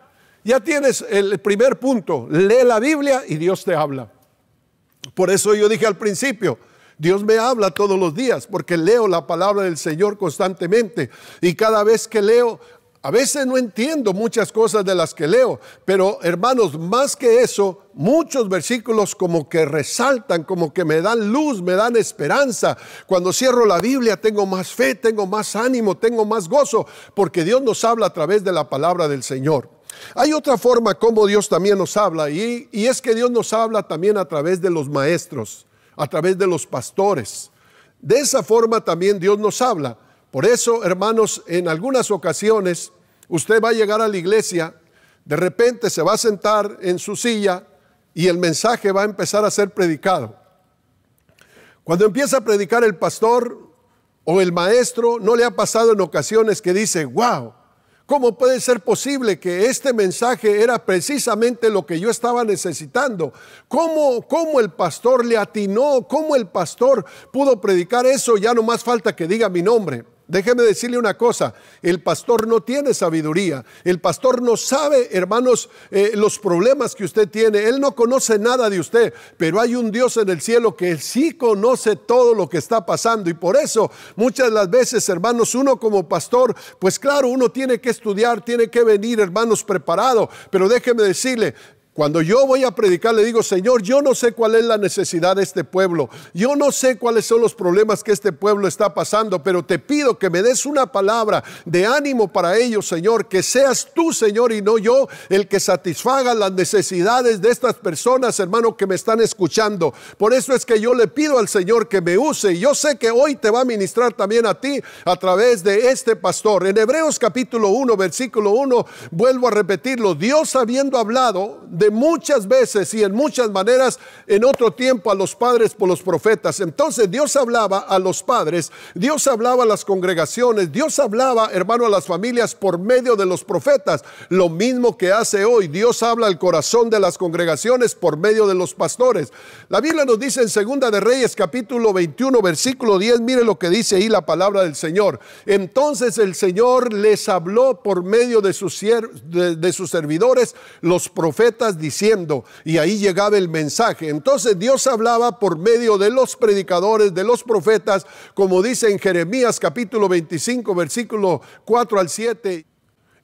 Ya tienes el primer punto: lee la Biblia y Dios te habla. Por eso yo dije al principio, Dios me habla todos los días, porque leo la palabra del Señor constantemente, y cada vez que leo, a veces no entiendo muchas cosas de las que leo, pero hermanos, más que eso, muchos versículos como que resaltan, como que me dan luz, me dan esperanza. Cuando cierro la Biblia tengo más fe, tengo más ánimo, tengo más gozo, porque Dios nos habla a través de la palabra del Señor. Hay otra forma como Dios también nos habla, y es que Dios nos habla también a través de los maestros, a través de los pastores. De esa forma también Dios nos habla. Por eso, hermanos, en algunas ocasiones usted va a llegar a la iglesia, de repente se va a sentar en su silla y el mensaje va a empezar a ser predicado. Cuando empieza a predicar el pastor o el maestro, ¿no le ha pasado en ocasiones que dice: wow, ¿cómo puede ser posible que este mensaje era precisamente lo que yo estaba necesitando? ¿Cómo el pastor le atinó? ¿Cómo el pastor pudo predicar eso? Ya no más falta que diga mi nombre. Déjeme decirle una cosa: el pastor no tiene sabiduría, el pastor no sabe, hermanos, los problemas que usted tiene. Él no conoce nada de usted, pero hay un Dios en el cielo que sí conoce todo lo que está pasando. Y por eso muchas de las veces, hermanos, uno como pastor, pues claro, uno tiene que estudiar, tiene que venir, hermanos, preparado. Pero déjeme decirle, cuando yo voy a predicar, le digo: Señor, yo no sé cuál es la necesidad de este pueblo, yo no sé cuáles son los problemas que este pueblo está pasando, pero te pido que me des una palabra de ánimo para ellos, Señor, que seas tú, Señor, y no yo, el que satisfaga las necesidades de estas personas, hermano, que me están escuchando. Por eso es que yo le pido al Señor que me use, y yo sé que hoy te va a ministrar también a ti a través de este pastor. En Hebreos capítulo 1, versículo 1, vuelvo a repetirlo: Dios, habiendo hablado de muchas veces y en muchas maneras en otro tiempo a los padres por los profetas. Entonces Dios hablaba a los padres, Dios hablaba a las congregaciones, Dios hablaba, hermano, a las familias por medio de los profetas. Lo mismo que hace hoy, Dios habla al corazón de las congregaciones por medio de los pastores. La Biblia nos dice en Segunda de Reyes capítulo 21 versículo 10, mire lo que dice ahí la palabra del Señor: entonces el Señor les habló por medio de sus servidores, los profetas, diciendo, y ahí llegaba el mensaje. Entonces Dios hablaba por medio de los predicadores, de los profetas, como dice en Jeremías capítulo 25 versículo 4 al 7: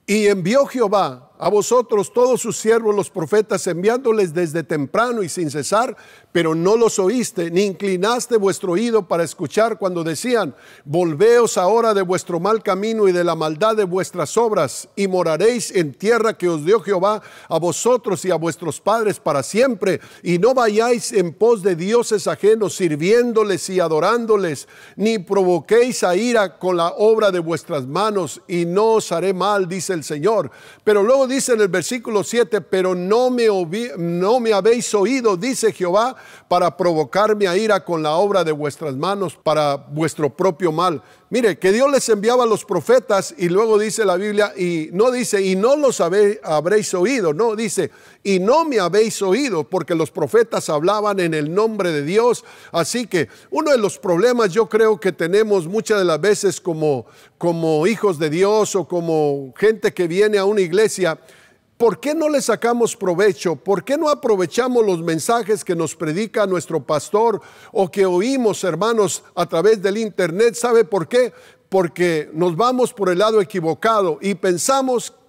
y envió Jehová a vosotros todos sus siervos los profetas, enviándoles desde temprano y sin cesar, pero no los oíste, ni inclinaste vuestro oído para escuchar cuando decían: volveos ahora de vuestro mal camino y de la maldad de vuestras obras, y moraréis en tierra que os dio Jehová a vosotros y a vuestros padres para siempre, y no vayáis en pos de dioses ajenos, sirviéndoles y adorándoles, ni provoquéis a ira con la obra de vuestras manos, y no os haré mal, dice el Señor. Pero luego dice en el versículo 7, pero no me habéis oído, dice Jehová, para provocarme a ira con la obra de vuestras manos, para vuestro propio mal. Mire, que Dios les enviaba a los profetas y luego dice la Biblia, y no dice, y no los habréis oído, no, dice, y no me habéis oído, porque los profetas hablaban en el nombre de Dios. Así que uno de los problemas yo creo que tenemos muchas de las veces como hijos de Dios o como gente que viene a una iglesia, ¿por qué no le sacamos provecho? ¿Por qué no aprovechamos los mensajes que nos predica nuestro pastor o que oímos, hermanos, a través del internet? ¿Sabe por qué? Porque nos vamos por el lado equivocado y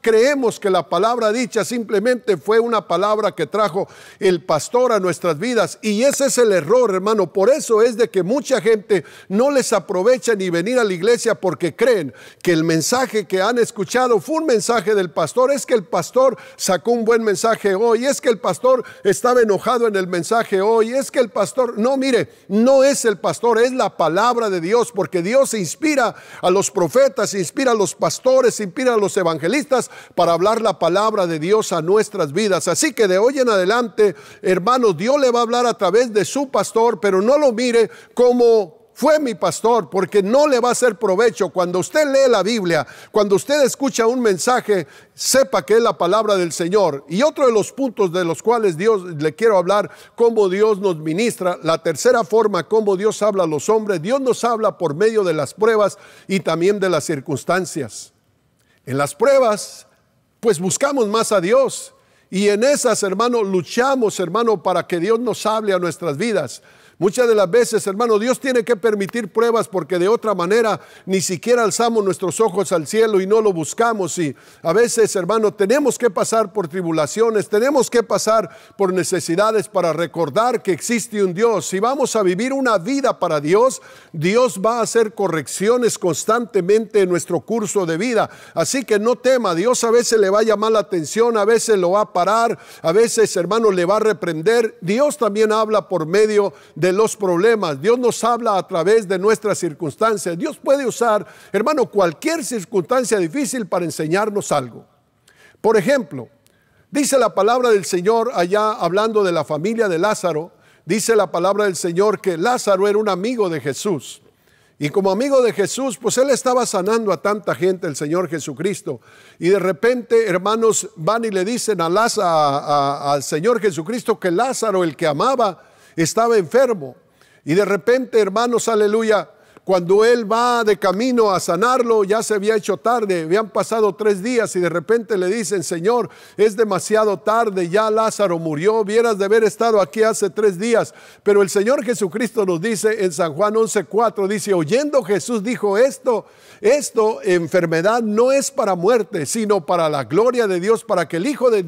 creemos que la palabra dicha simplemente fue una palabra que trajo el pastor a nuestras vidas, y ese es el error, hermano. Por eso es de que mucha gente no les aprovecha ni venir a la iglesia, porque creen que el mensaje que han escuchado fue un mensaje del pastor. Es que el pastor sacó un buen mensaje hoy, es que el pastor estaba enojado en el mensaje hoy, es que el pastor, no, mire, no es el pastor, es la palabra de Dios, porque Dios inspira a los profetas, inspira a los pastores, inspira a los evangelistas para hablar la palabra de Dios a nuestras vidas. Así que de hoy en adelante, hermanos, Dios le va a hablar a través de su pastor, pero no lo mire como fue mi pastor, porque no le va a hacer provecho. Cuando usted lee la Biblia, cuando usted escucha un mensaje, sepa que es la palabra del Señor. Y otro de los puntos de los cuales le quiero hablar, cómo Dios nos ministra. La tercera forma, cómo Dios habla a los hombres. Dios nos habla por medio de las pruebas y también de las circunstancias. En las pruebas, pues buscamos más a Dios, y en esas, hermano, luchamos, hermano, para que Dios nos hable a nuestras vidas. Muchas de las veces, hermano, Dios tiene que permitir pruebas, porque de otra manera ni siquiera alzamos nuestros ojos al cielo y no lo buscamos. Y a veces, hermano, tenemos que pasar por tribulaciones, tenemos que pasar por necesidades para recordar que existe un Dios. Si vamos a vivir una vida para Dios, Dios va a hacer correcciones constantemente en nuestro curso de vida. Así que no tema, Dios a veces le va a llamar la atención, a veces lo va a parar, a veces, hermano, le va a reprender. Dios también habla por medio de los problemas. Dios nos habla a través de nuestras circunstancias. Dios puede usar, hermano, cualquier circunstancia difícil para enseñarnos algo. Por ejemplo, dice la palabra del Señor allá hablando de la familia de Lázaro, dice la palabra del Señor que Lázaro era un amigo de Jesús. Y como amigo de Jesús, pues él estaba sanando a tanta gente, el Señor Jesucristo. Y de repente, hermanos, van y le dicen al Señor Jesucristo que Lázaro, el que amaba, estaba enfermo. Y de repente, hermanos, aleluya, cuando él va de camino a sanarlo, ya se había hecho tarde, habían pasado 3 días, y de repente le dicen: Señor, es demasiado tarde, ya Lázaro murió, hubieras de haber estado aquí hace 3 días. Pero el Señor Jesucristo nos dice en San Juan 11:4, dice: oyendo Jesús dijo esto, enfermedad no es para muerte, sino para la gloria de Dios, para que el Hijo de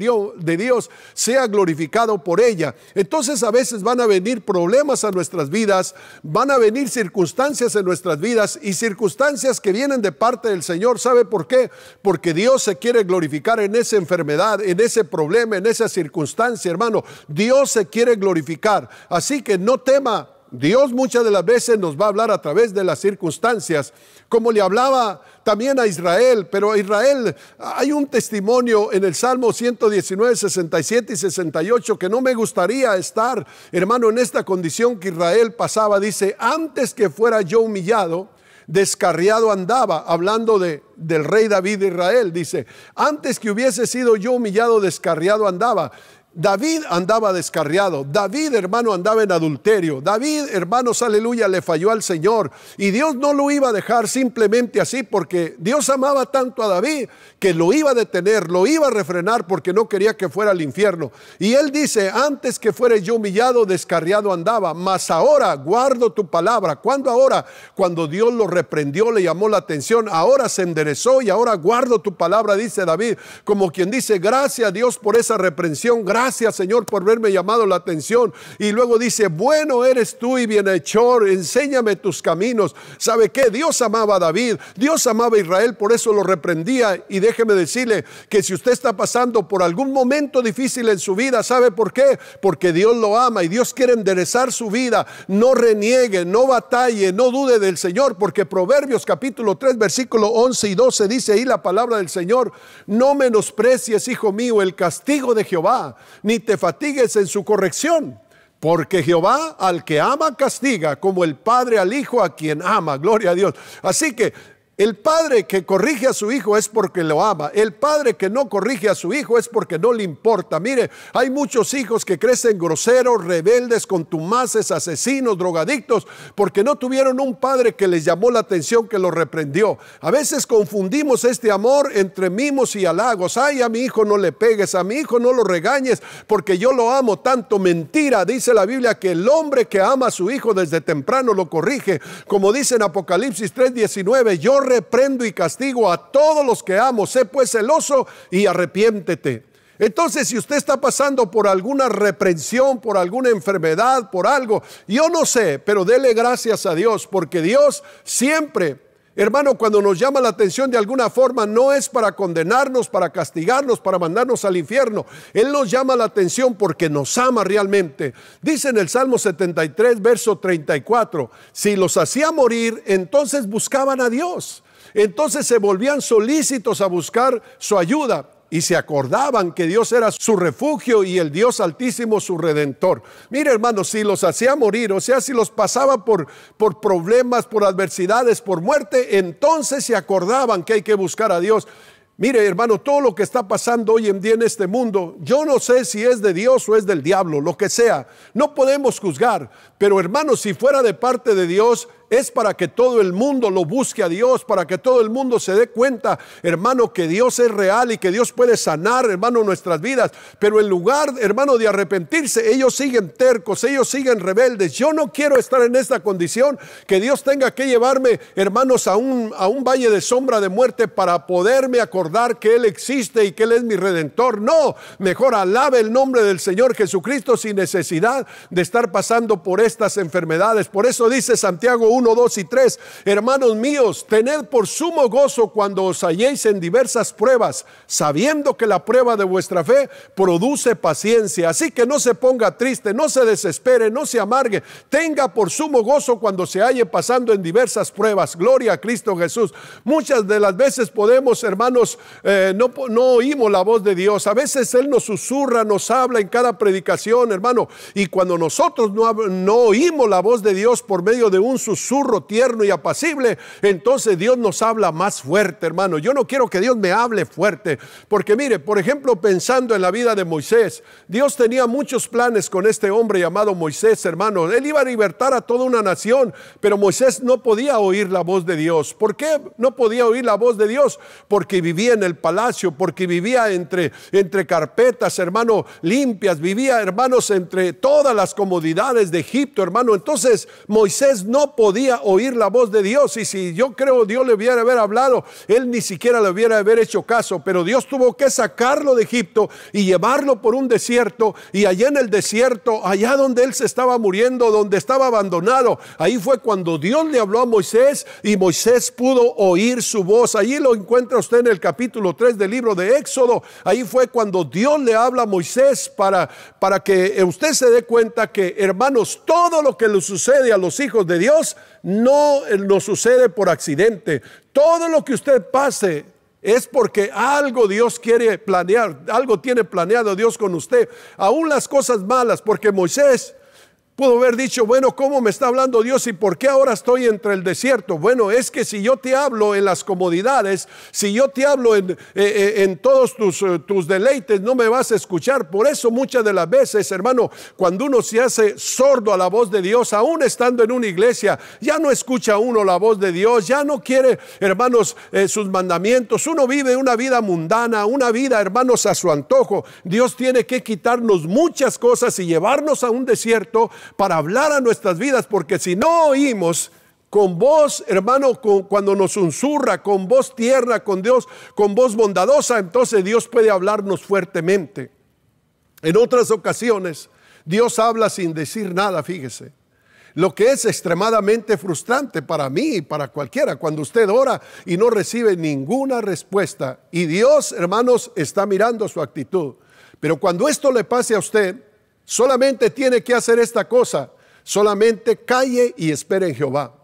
Dios sea glorificado por ella. Entonces a veces van a venir problemas a nuestras vidas, van a venir circunstancias en nuestras vidas, y circunstancias que vienen de parte del Señor. ¿Sabe por qué? Porque Dios se quiere glorificar en esa enfermedad, en ese problema, en esa circunstancia, hermano. Dios se quiere glorificar. Así que no tema. Dios muchas de las veces nos va a hablar a través de las circunstancias, como le hablaba también a Israel. Pero a Israel hay un testimonio en el Salmo 119, 67 y 68 que no me gustaría estar, hermano, en esta condición que Israel pasaba. Dice: antes que fuera yo humillado, descarriado andaba, hablando del rey David de Israel. Dice: antes que hubiese sido yo humillado, descarriado andaba. David andaba descarriado. David, hermano, andaba en adulterio. David, hermanos, aleluya, le falló al Señor. Y Dios no lo iba a dejar simplemente así, porque Dios amaba tanto a David que lo iba a detener, lo iba a refrenar, porque no quería que fuera al infierno. Y él dice: antes que fuera yo humillado, descarriado andaba, mas ahora guardo tu palabra. ¿Cuándo ahora? Cuando Dios lo reprendió, le llamó la atención. Ahora se enderezó y ahora guardo tu palabra, dice David, como quien dice: gracias a Dios por esa reprensión, gracias gracias Señor por haberme llamado la atención. Y luego dice, bueno eres tú y bienhechor, enséñame tus caminos. ¿Sabe qué? Dios amaba a David, Dios amaba a Israel, por eso lo reprendía. Y déjeme decirle que si usted está pasando por algún momento difícil en su vida, ¿sabe por qué? Porque Dios lo ama y Dios quiere enderezar su vida. No reniegue, no batalle, no dude del Señor, porque Proverbios capítulo 3 versículo 11 y 12 dice ahí la palabra del Señor: no menosprecies, hijo mío, el castigo de Jehová, ni te fatigues en su corrección. Porque Jehová al que ama castiga, como el padre al hijo a quien ama. Gloria a Dios. Así que el padre que corrige a su hijo es porque lo ama. El padre que no corrige a su hijo es porque no le importa. Mire, hay muchos hijos que crecen groseros, rebeldes, contumaces, asesinos, drogadictos, porque no tuvieron un padre que les llamó la atención, que los reprendió. A veces confundimos este amor entre mimos y halagos. Ay, a mi hijo no le pegues, a mi hijo no lo regañes, porque yo lo amo tanto. Mentira, dice la Biblia que el hombre que ama a su hijo desde temprano lo corrige. Como dice en Apocalipsis 3:19, yo reprendo y castigo a todos los que amo. Sé pues celoso y arrepiéntete. Entonces, si usted está pasando por alguna reprensión, por alguna enfermedad, por algo, yo no sé, pero dele gracias a Dios, porque Dios siempre, hermano, cuando nos llama la atención de alguna forma, no es para condenarnos, para castigarnos, para mandarnos al infierno. Él nos llama la atención porque nos ama realmente. Dice en el Salmo 73, verso 34, si los hacía morir, entonces buscaban a Dios. Entonces se volvían solícitos a buscar su ayuda. Y se acordaban que Dios era su refugio y el Dios Altísimo su Redentor. Mire, hermanos, si los hacía morir, o sea, si los pasaba por problemas, por adversidades, por muerte, entonces se acordaban que hay que buscar a Dios. Mire, hermano, todo lo que está pasando hoy en día en este mundo, yo no sé si es de Dios o es del diablo, lo que sea. No podemos juzgar, pero hermano, si fuera de parte de Dios, es para que todo el mundo lo busque a Dios, para que todo el mundo se dé cuenta, hermano, que Dios es real y que Dios puede sanar, hermano, nuestras vidas. Pero en lugar, hermano, de arrepentirse, ellos siguen tercos, ellos siguen rebeldes. Yo no quiero estar en esta condición, que Dios tenga que llevarme, hermanos, a un valle de sombra de muerte para poderme acordar que Él existe y que Él es mi Redentor. No, mejor alabe el nombre del Señor Jesucristo sin necesidad de estar pasando por estas enfermedades. Por eso dice Santiago 1, 2 y 3, hermanos míos, tened por sumo gozo cuando os halléis en diversas pruebas, sabiendo que la prueba de vuestra fe produce paciencia. Así que no se ponga triste, no se desespere, no se amargue, tenga por sumo gozo cuando se halle pasando en diversas pruebas. Gloria a Cristo Jesús. Muchas de las veces podemos, hermanos, no oímos la voz de Dios. A veces Él nos susurra, nos habla en cada predicación, hermano, y cuando nosotros no oímos la voz de Dios por medio de un susurro tierno y apacible, entonces Dios nos habla más fuerte, hermano. Yo no quiero que Dios me hable fuerte, porque mire, por ejemplo, pensando en la vida de Moisés, Dios tenía muchos planes con este hombre llamado Moisés, hermano. Él iba a libertar a toda una nación, pero Moisés no podía oír la voz de Dios. ¿Por qué no podía oír la voz de Dios? Porque vivía en el palacio, porque vivía entre carpetas, hermano, limpias, vivía, hermanos, entre todas las comodidades de Egipto, hermano. Entonces Moisés no podía oír la voz de Dios, y si yo creo Dios le hubiera haber hablado, él ni siquiera le hubiera haber hecho caso. Pero Dios tuvo que sacarlo de Egipto y llevarlo por un desierto, y allá en el desierto, allá donde él se estaba muriendo, donde estaba abandonado, ahí fue cuando Dios le habló a Moisés y Moisés pudo oír su voz. Allí lo encuentra usted en el capítulo 3 del libro de Éxodo. Ahí fue cuando Dios le habla a Moisés para que usted se dé cuenta que, hermanos, todo lo que le sucede a los hijos de Dios no nos sucede por accidente. Todo lo que usted pase es porque algo Dios quiere planear, algo tiene planeado Dios con usted. Aún las cosas malas, porque Moisés pudo haber dicho, bueno, ¿cómo me está hablando Dios y por qué ahora estoy entre el desierto? Bueno, es que si yo te hablo en las comodidades, si yo te hablo en todos tus deleites, no me vas a escuchar. Por eso muchas de las veces, hermano, cuando uno se hace sordo a la voz de Dios, aún estando en una iglesia, ya no escucha uno la voz de Dios, ya no quiere, hermanos, sus mandamientos. Uno vive una vida mundana, una vida, hermanos, a su antojo. Dios tiene que quitarnos muchas cosas y llevarnos a un desierto para hablar a nuestras vidas, porque si no oímos con voz, hermano, cuando nos susurra, con voz tierna, con Dios, con voz bondadosa, entonces Dios puede hablarnos fuertemente. En otras ocasiones, Dios habla sin decir nada, fíjese. Lo que es extremadamente frustrante para mí y para cualquiera, cuando usted ora y no recibe ninguna respuesta. Y Dios, hermanos, está mirando su actitud. Pero cuando esto le pase a usted, solamente tiene que hacer esta cosa. Solamente calle y espere en Jehová.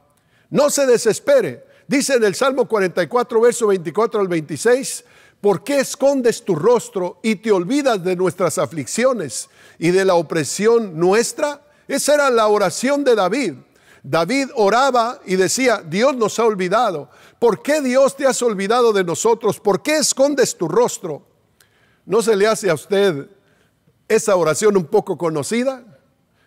No se desespere. Dice en el Salmo 44, verso 24 al 26, ¿por qué escondes tu rostro y te olvidas de nuestras aflicciones y de la opresión nuestra? Esa era la oración de David. David oraba y decía, Dios nos ha olvidado. ¿Por qué Dios te has olvidado de nosotros? ¿Por qué escondes tu rostro? ¿No se le hace a usted esa oración un poco conocida?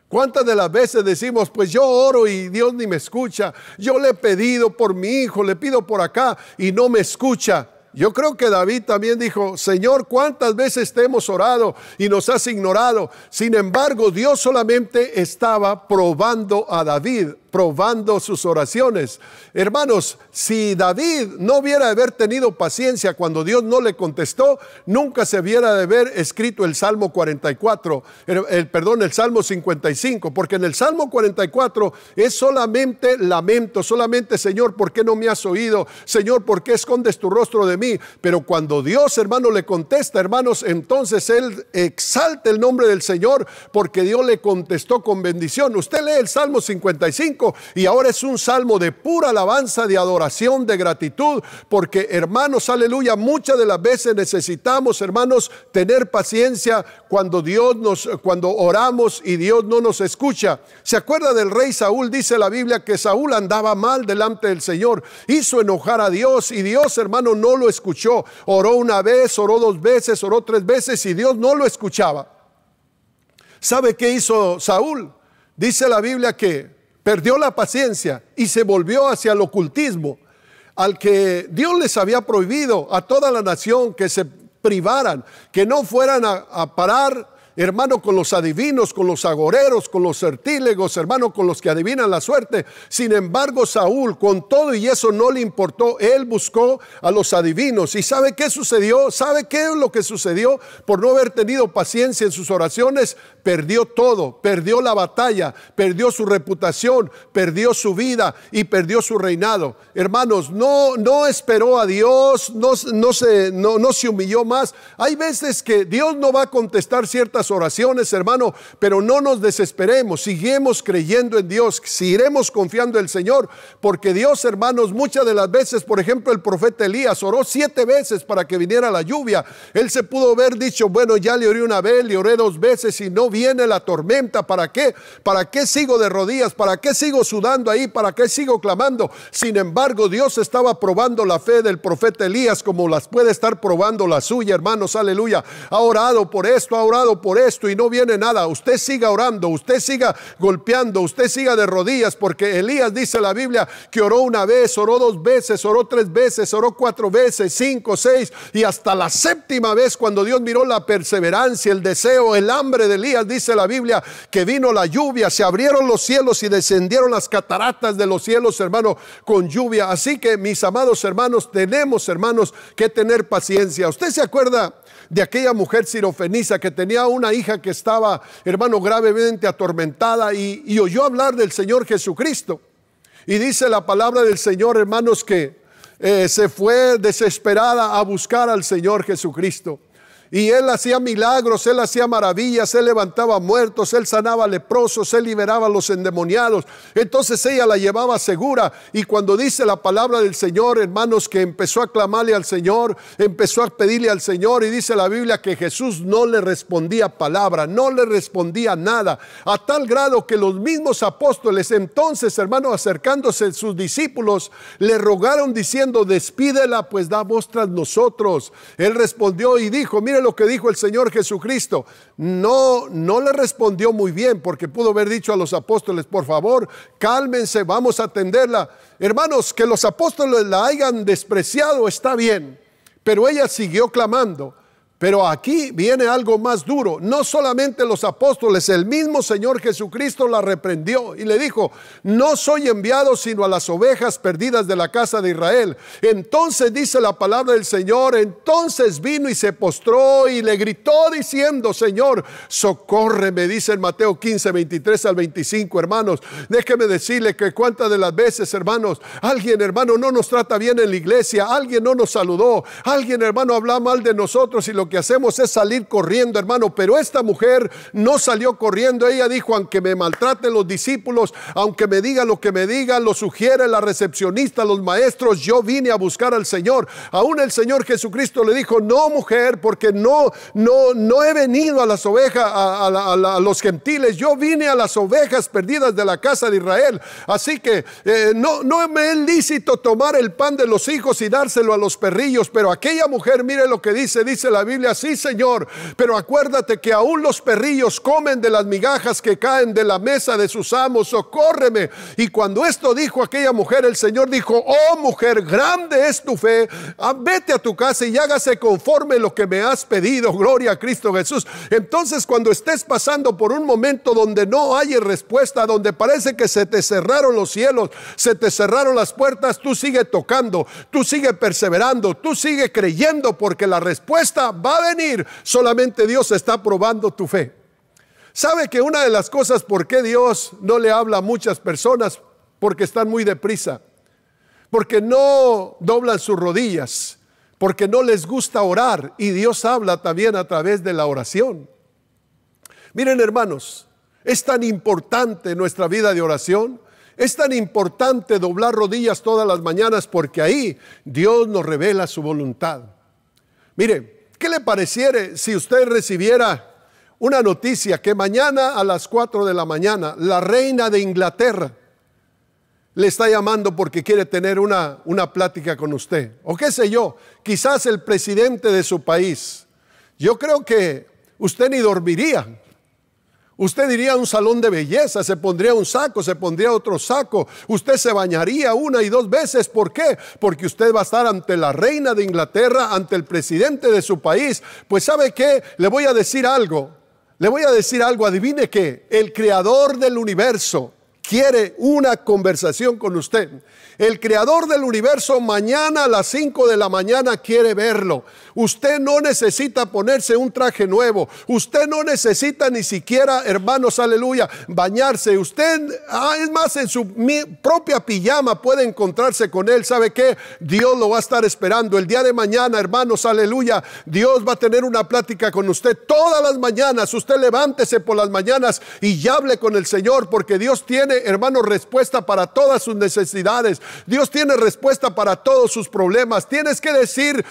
¿Cuántas de las veces decimos, pues yo oro y Dios ni me escucha? Yo le he pedido por mi hijo, le pido por acá y no me escucha. Yo creo que David también dijo, Señor, ¿cuántas veces te hemos orado y nos has ignorado? Sin embargo, Dios solamente estaba probando a David, probando sus oraciones. Hermanos, si David no hubiera haber tenido paciencia cuando Dios no le contestó, nunca se hubiera de haber escrito el Salmo 44, el Salmo 55, porque en el Salmo 44 es solamente lamento, solamente Señor, ¿por qué no me has oído? Señor, ¿por qué escondes tu rostro de mí? Pero cuando Dios, hermano, le contesta, hermanos, entonces él exalta el nombre del Señor, porque Dios le contestó con bendición. Usted lee el Salmo 55 y ahora es un salmo de pura alabanza, de adoración, de gratitud, porque, hermanos, aleluya, muchas de las veces necesitamos, hermanos, tener paciencia cuando cuando oramos y Dios no nos escucha. ¿Se acuerda del rey Saúl? Dice la Biblia que Saúl andaba mal delante del Señor, hizo enojar a Dios y Dios, hermano, no lo escuchó. Oró una vez, oró dos veces, oró tres veces y Dios no lo escuchaba. ¿Sabe qué hizo Saúl? Dice la Biblia que perdió la paciencia y se volvió hacia el ocultismo, al que Dios les había prohibido a toda la nación que se privaran, que no fueran a parar, hermano, con los adivinos, con los agoreros, con los certílegos, hermano, con los que adivinan la suerte. Sin embargo, Saúl, con todo y eso, no le importó. Él buscó a los adivinos. ¿Y sabe qué sucedió? ¿Sabe qué es lo que sucedió? Por no haber tenido paciencia en sus oraciones, perdió todo. Perdió la batalla, perdió su reputación, perdió su vida y perdió su reinado. Hermanos, no esperó a Dios, no se humilló más. Hay veces que Dios no va a contestar ciertas oraciones, hermano, pero no nos desesperemos, seguimos creyendo en Dios, seguiremos confiando en el Señor, porque Dios, hermanos, muchas de las veces, por ejemplo, el profeta Elías oró 7 veces para que viniera la lluvia. Él se pudo haber dicho, bueno, ya le oré una vez, le oré 2 veces y no viene la tormenta. ¿Para qué? ¿Para qué sigo de rodillas? ¿Para qué sigo sudando ahí? ¿Para qué sigo clamando? Sin embargo, Dios estaba probando la fe del profeta Elías como las puede estar probando la suya, hermanos, aleluya. Ha orado por esto, ha orado por esto y no viene nada. Usted siga orando, usted siga golpeando, usted siga de rodillas, porque Elías, dice la Biblia, que oró una vez, oró 2 veces, oró 3 veces, oró 4 veces, 5, 6 y hasta la 7ª vez, cuando Dios miró la perseverancia, el deseo, el hambre de Elías, dice la Biblia, que vino la lluvia, se abrieron los cielos y descendieron las cataratas de los cielos, hermano, con lluvia. Así que, mis amados hermanos, tenemos, hermanos, que tener paciencia. ¿Usted se acuerda de aquella mujer sirofenisa que tenía una hija que estaba, hermano, gravemente atormentada y oyó hablar del Señor Jesucristo? Y dice la palabra del Señor, hermanos, que se fue desesperada a buscar al Señor Jesucristo. Y Él hacía milagros, Él hacía maravillas, Él levantaba muertos, Él sanaba leprosos, Él liberaba a los endemoniados. Entonces ella la llevaba segura. Y cuando dice la palabra del Señor, hermanos, que empezó a clamarle al Señor, empezó a pedirle al Señor, y dice la Biblia que Jesús no le respondía palabra, no le respondía nada, a tal grado que los mismos apóstoles entonces, hermanos, acercándose a sus discípulos, le rogaron diciendo, despídela, pues da voz tras nosotros. Él respondió y dijo, mire lo que dijo el Señor Jesucristo. No le respondió muy bien, porque pudo haber dicho a los apóstoles, por favor, cálmense, vamos a atenderla. Hermanos, que los apóstoles la hayan despreciado está bien, pero ella siguió clamando. Pero aquí viene algo más duro. No solamente los apóstoles, el mismo Señor Jesucristo la reprendió y le dijo: no soy enviado sino a las ovejas perdidas de la casa de Israel. Entonces dice la palabra del Señor, entonces vino y se postró y le gritó diciendo: Señor, socórreme, dice en Mateo 15, 23 al 25. Hermanos, déjeme decirle que cuántas de las veces, hermanos, alguien, hermano, no nos trata bien en la iglesia, alguien no nos saludó, alguien, hermano, habla mal de nosotros y lo que hacemos es salir corriendo, hermano. Pero esta mujer no salió corriendo. Ella dijo: aunque me maltraten los discípulos, aunque me digan lo que me digan, lo sugiere la recepcionista, los maestros, yo vine a buscar al Señor. Aún el Señor Jesucristo le dijo: no, mujer, porque no he venido a las ovejas, a los gentiles, yo vine a las ovejas perdidas de la casa de Israel. Así que no me es lícito tomar el pan de los hijos y dárselo a los perrillos. Pero aquella mujer, mire lo que dice la Biblia: sí, Señor, pero acuérdate que aún los perrillos comen de las migajas que caen de la mesa de sus amos, socórreme. Y cuando esto dijo aquella mujer, el Señor dijo: oh mujer, grande es tu fe, vete a tu casa y hágase conforme lo que me has pedido. Gloria a Cristo Jesús. Entonces, cuando estés pasando por un momento donde no hay respuesta, donde parece que se te cerraron los cielos, se te cerraron las puertas, tú sigue tocando, tú sigue perseverando, tú sigue creyendo, porque la respuesta va a venir. Solamente Dios está probando tu fe. ¿Sabe que una de las cosas por qué Dios no le habla a muchas personas? Porque están muy deprisa, porque no doblan sus rodillas, porque no les gusta orar, y Dios habla también a través de la oración. Miren, hermanos, es tan importante nuestra vida de oración, es tan importante doblar rodillas todas las mañanas, porque ahí Dios nos revela su voluntad. Mire, ¿qué le pareciera si usted recibiera una noticia que mañana a las 4 de la mañana la reina de Inglaterra le está llamando porque quiere tener una plática con usted? O qué sé yo, quizás el presidente de su país. Yo creo que usted ni dormiría. Usted iría a un salón de belleza, se pondría un saco, se pondría otro saco. Usted se bañaría 1 y 2 veces. ¿Por qué? Porque usted va a estar ante la reina de Inglaterra, ante el presidente de su país. Pues ¿sabe qué? Le voy a decir algo. Adivine qué. El creador del universo quiere una conversación con usted. El creador del universo mañana a las 5 de la mañana quiere verlo. Usted no necesita ponerse un traje nuevo. Usted no necesita ni siquiera, hermanos, aleluya, bañarse. Usted, es más, en su propia pijama puede encontrarse con él. ¿Sabe qué? Dios lo va a estar esperando. El día de mañana, hermanos, aleluya, Dios va a tener una plática con usted todas las mañanas. Usted levántese por las mañanas y hable con el Señor, porque Dios tiene, hermanos, respuesta para todas sus necesidades. Dios tiene respuesta para todos sus problemas. Tienes que decidir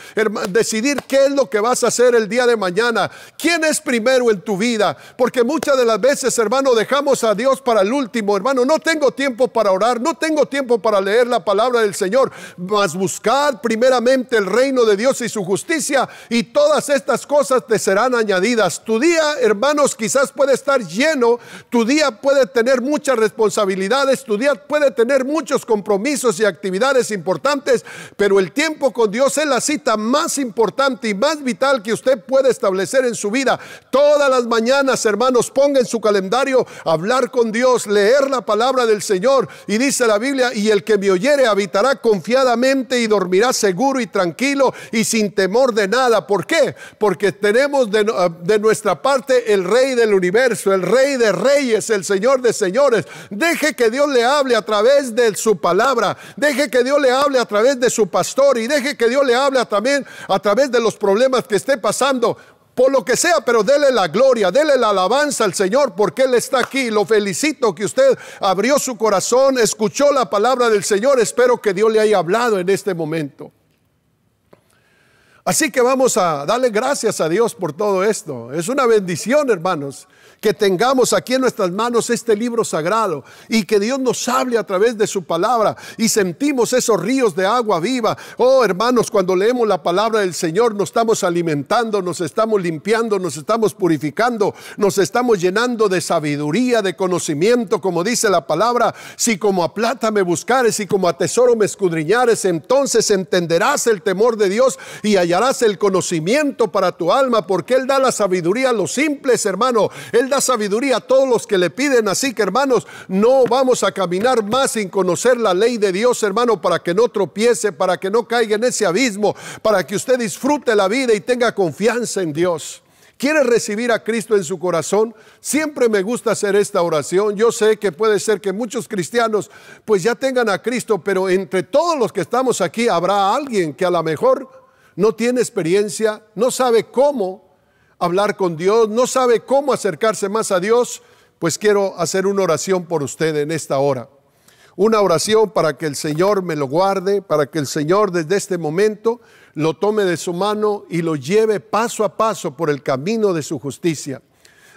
qué es lo que vas a hacer el día de mañana. ¿Quién es primero en tu vida? Porque muchas de las veces, hermano, dejamos a Dios para el último. Hermano, no tengo tiempo para orar, no tengo tiempo para leer la palabra del Señor. Mas buscar primeramente el reino de Dios y su justicia, y todas estas cosas te serán añadidas. Tu día, hermanos, quizás puede estar lleno. Tu día puede tener muchas responsabilidades. Tu día puede tener muchos compromisos y actividades importantes, pero el tiempo con Dios es la cita más importante y más vital que usted puede establecer en su vida. Todas las mañanas, hermanos, ponga en su calendario hablar con Dios, leer la palabra del Señor. Y dice la Biblia: y el que me oyere habitará confiadamente y dormirá seguro y tranquilo y sin temor de nada. ¿Por qué? Porque tenemos de nuestra parte el Rey del universo, el Rey de reyes, el Señor de señores. Deje que Dios le hable a través de su palabra. Deje que Dios le hable a través de su pastor, y deje que Dios le hable también a través de los problemas que esté pasando, por lo que sea, pero dele la gloria, dele la alabanza al Señor, porque Él está aquí. Lo felicito que usted abrió su corazón, escuchó la palabra del Señor. Espero que Dios le haya hablado en este momento. Así que vamos a darle gracias a Dios por todo esto. Es una bendición, hermanos, que tengamos aquí en nuestras manos este libro sagrado y que Dios nos hable a través de su palabra y sentimos esos ríos de agua viva. Oh, hermanos, cuando leemos la palabra del Señor nos estamos alimentando, nos estamos limpiando, nos estamos purificando, nos estamos llenando de sabiduría, de conocimiento, como dice la palabra: si como a plata me buscares y como a tesoro me escudriñares, entonces entenderás el temor de Dios y hallarás necesitarás el conocimiento para tu alma, porque Él da la sabiduría a los simples, hermano. Él da sabiduría a todos los que le piden. Así que, hermanos, no vamos a caminar más sin conocer la ley de Dios, hermano, para que no tropiece, para que no caiga en ese abismo, para que usted disfrute la vida y tenga confianza en Dios. ¿Quiere recibir a Cristo en su corazón? Siempre me gusta hacer esta oración. Yo sé que puede ser que muchos cristianos pues ya tengan a Cristo, pero entre todos los que estamos aquí habrá alguien que a lo mejor no tiene experiencia, no sabe cómo hablar con Dios, no sabe cómo acercarse más a Dios. Pues quiero hacer una oración por usted en esta hora. Una oración para que el Señor me lo guarde, para que el Señor desde este momento lo tome de su mano y lo lleve paso a paso por el camino de su justicia.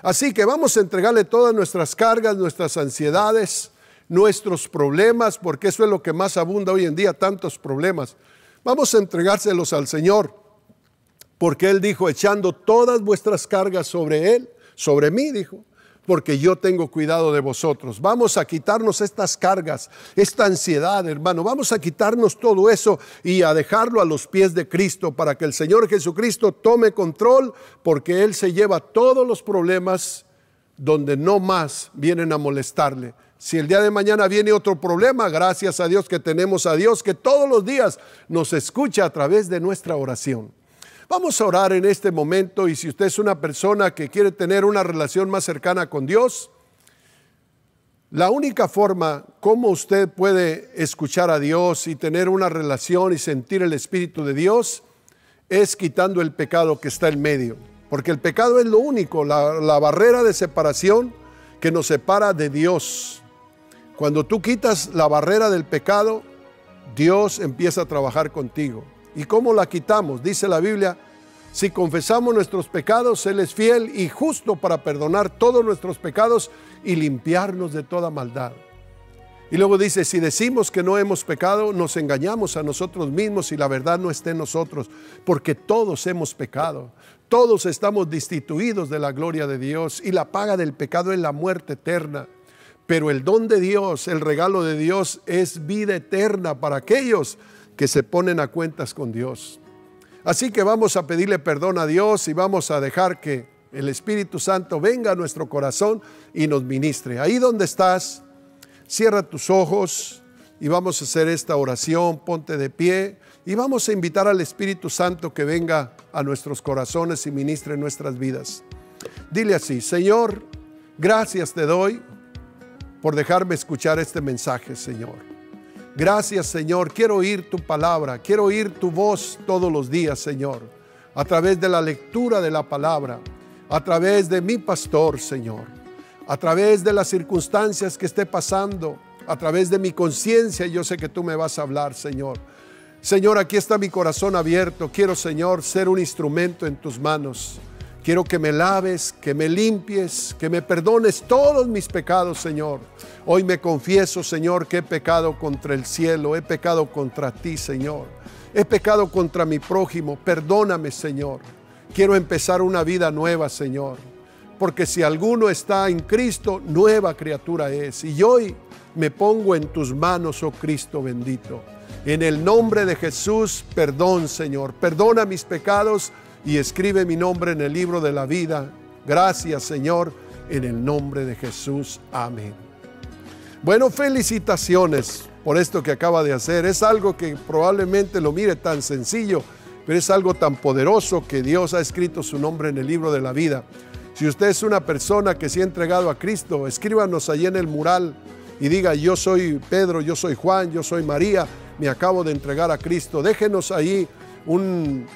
Así que vamos a entregarle todas nuestras cargas, nuestras ansiedades, nuestros problemas, porque eso es lo que más abunda hoy en día, tantos problemas. Vamos a entregárselos al Señor, porque Él dijo, echando todas vuestras cargas sobre Él, sobre mí, dijo, porque yo tengo cuidado de vosotros. Vamos a quitarnos estas cargas, esta ansiedad, hermano. Vamos a quitarnos todo eso y a dejarlo a los pies de Cristo para que el Señor Jesucristo tome control, porque Él se lleva todos los problemas donde no más vienen a molestarle. Si el día de mañana viene otro problema, gracias a Dios que tenemos a Dios que todos los días nos escucha a través de nuestra oración. Vamos a orar en este momento, y si usted es una persona que quiere tener una relación más cercana con Dios, la única forma como usted puede escuchar a Dios y tener una relación y sentir el Espíritu de Dios es quitando el pecado que está en medio, porque el pecado es lo único, la barrera de separación que nos separa de Dios. Cuando tú quitas la barrera del pecado, Dios empieza a trabajar contigo. ¿Y cómo la quitamos? Dice la Biblia, si confesamos nuestros pecados, Él es fiel y justo para perdonar todos nuestros pecados y limpiarnos de toda maldad. Y luego dice, si decimos que no hemos pecado, nos engañamos a nosotros mismos y la verdad no está en nosotros, porque todos hemos pecado. Todos estamos destituidos de la gloria de Dios y la paga del pecado es la muerte eterna. Pero el don de Dios, el regalo de Dios es vida eterna para aquellos que se ponen a cuentas con Dios. Así que vamos a pedirle perdón a Dios y vamos a dejar que el Espíritu Santo venga a nuestro corazón y nos ministre. Ahí donde estás, cierra tus ojos y vamos a hacer esta oración. Ponte de pie y vamos a invitar al Espíritu Santo que venga a nuestros corazones y ministre nuestras vidas. Dile así: Señor, gracias te doy por dejarme escuchar este mensaje, Señor. Gracias, Señor. Quiero oír tu palabra, quiero oír tu voz todos los días, Señor, a través de la lectura de la palabra, a través de mi pastor, Señor, a través de las circunstancias que esté pasando, a través de mi conciencia. Yo sé que tú me vas a hablar, Señor. Señor, aquí está mi corazón abierto. Quiero, Señor, ser un instrumento en tus manos. Quiero que me laves, que me limpies, que me perdones todos mis pecados, Señor. Hoy me confieso, Señor, que he pecado contra el cielo, he pecado contra ti, Señor. He pecado contra mi prójimo. Perdóname, Señor. Quiero empezar una vida nueva, Señor. Porque si alguno está en Cristo, nueva criatura es. Y hoy me pongo en tus manos, oh Cristo bendito. En el nombre de Jesús, perdón, Señor. Perdona mis pecados y escribe mi nombre en el libro de la vida. Gracias, Señor, en el nombre de Jesús. Amén. Bueno, felicitaciones por esto que acaba de hacer. Es algo que probablemente lo mire tan sencillo, pero es algo tan poderoso que Dios ha escrito su nombre en el libro de la vida. Si usted es una persona que se ha entregado a Cristo, escríbanos allí en el mural y diga: yo soy Pedro, yo soy Juan, yo soy María, me acabo de entregar a Cristo. Déjenos ahí un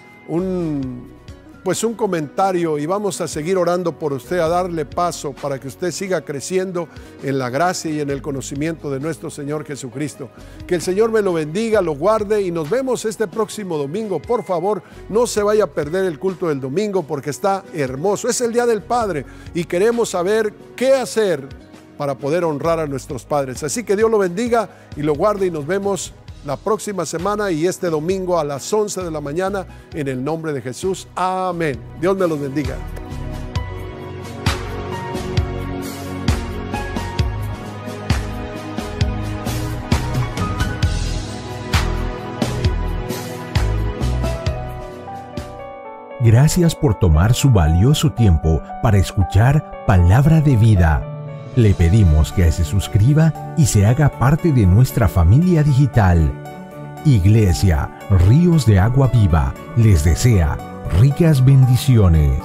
comentario y vamos a seguir orando por usted, a darle paso para que usted siga creciendo en la gracia y en el conocimiento de nuestro Señor Jesucristo. Que el Señor me lo bendiga, lo guarde y nos vemos este próximo domingo. Por favor, no se vaya a perder el culto del domingo porque está hermoso. Es el Día del Padre y queremos saber qué hacer para poder honrar a nuestros padres. Así que Dios lo bendiga y lo guarde y nos vemos la próxima semana y este domingo a las 11 de la mañana en el nombre de Jesús. Amén. Dios me los bendiga. Gracias por tomar su valioso tiempo para escuchar Palabra de Vida. Le pedimos que se suscriba y se haga parte de nuestra familia digital. Iglesia Ríos de Agua Viva les desea ricas bendiciones.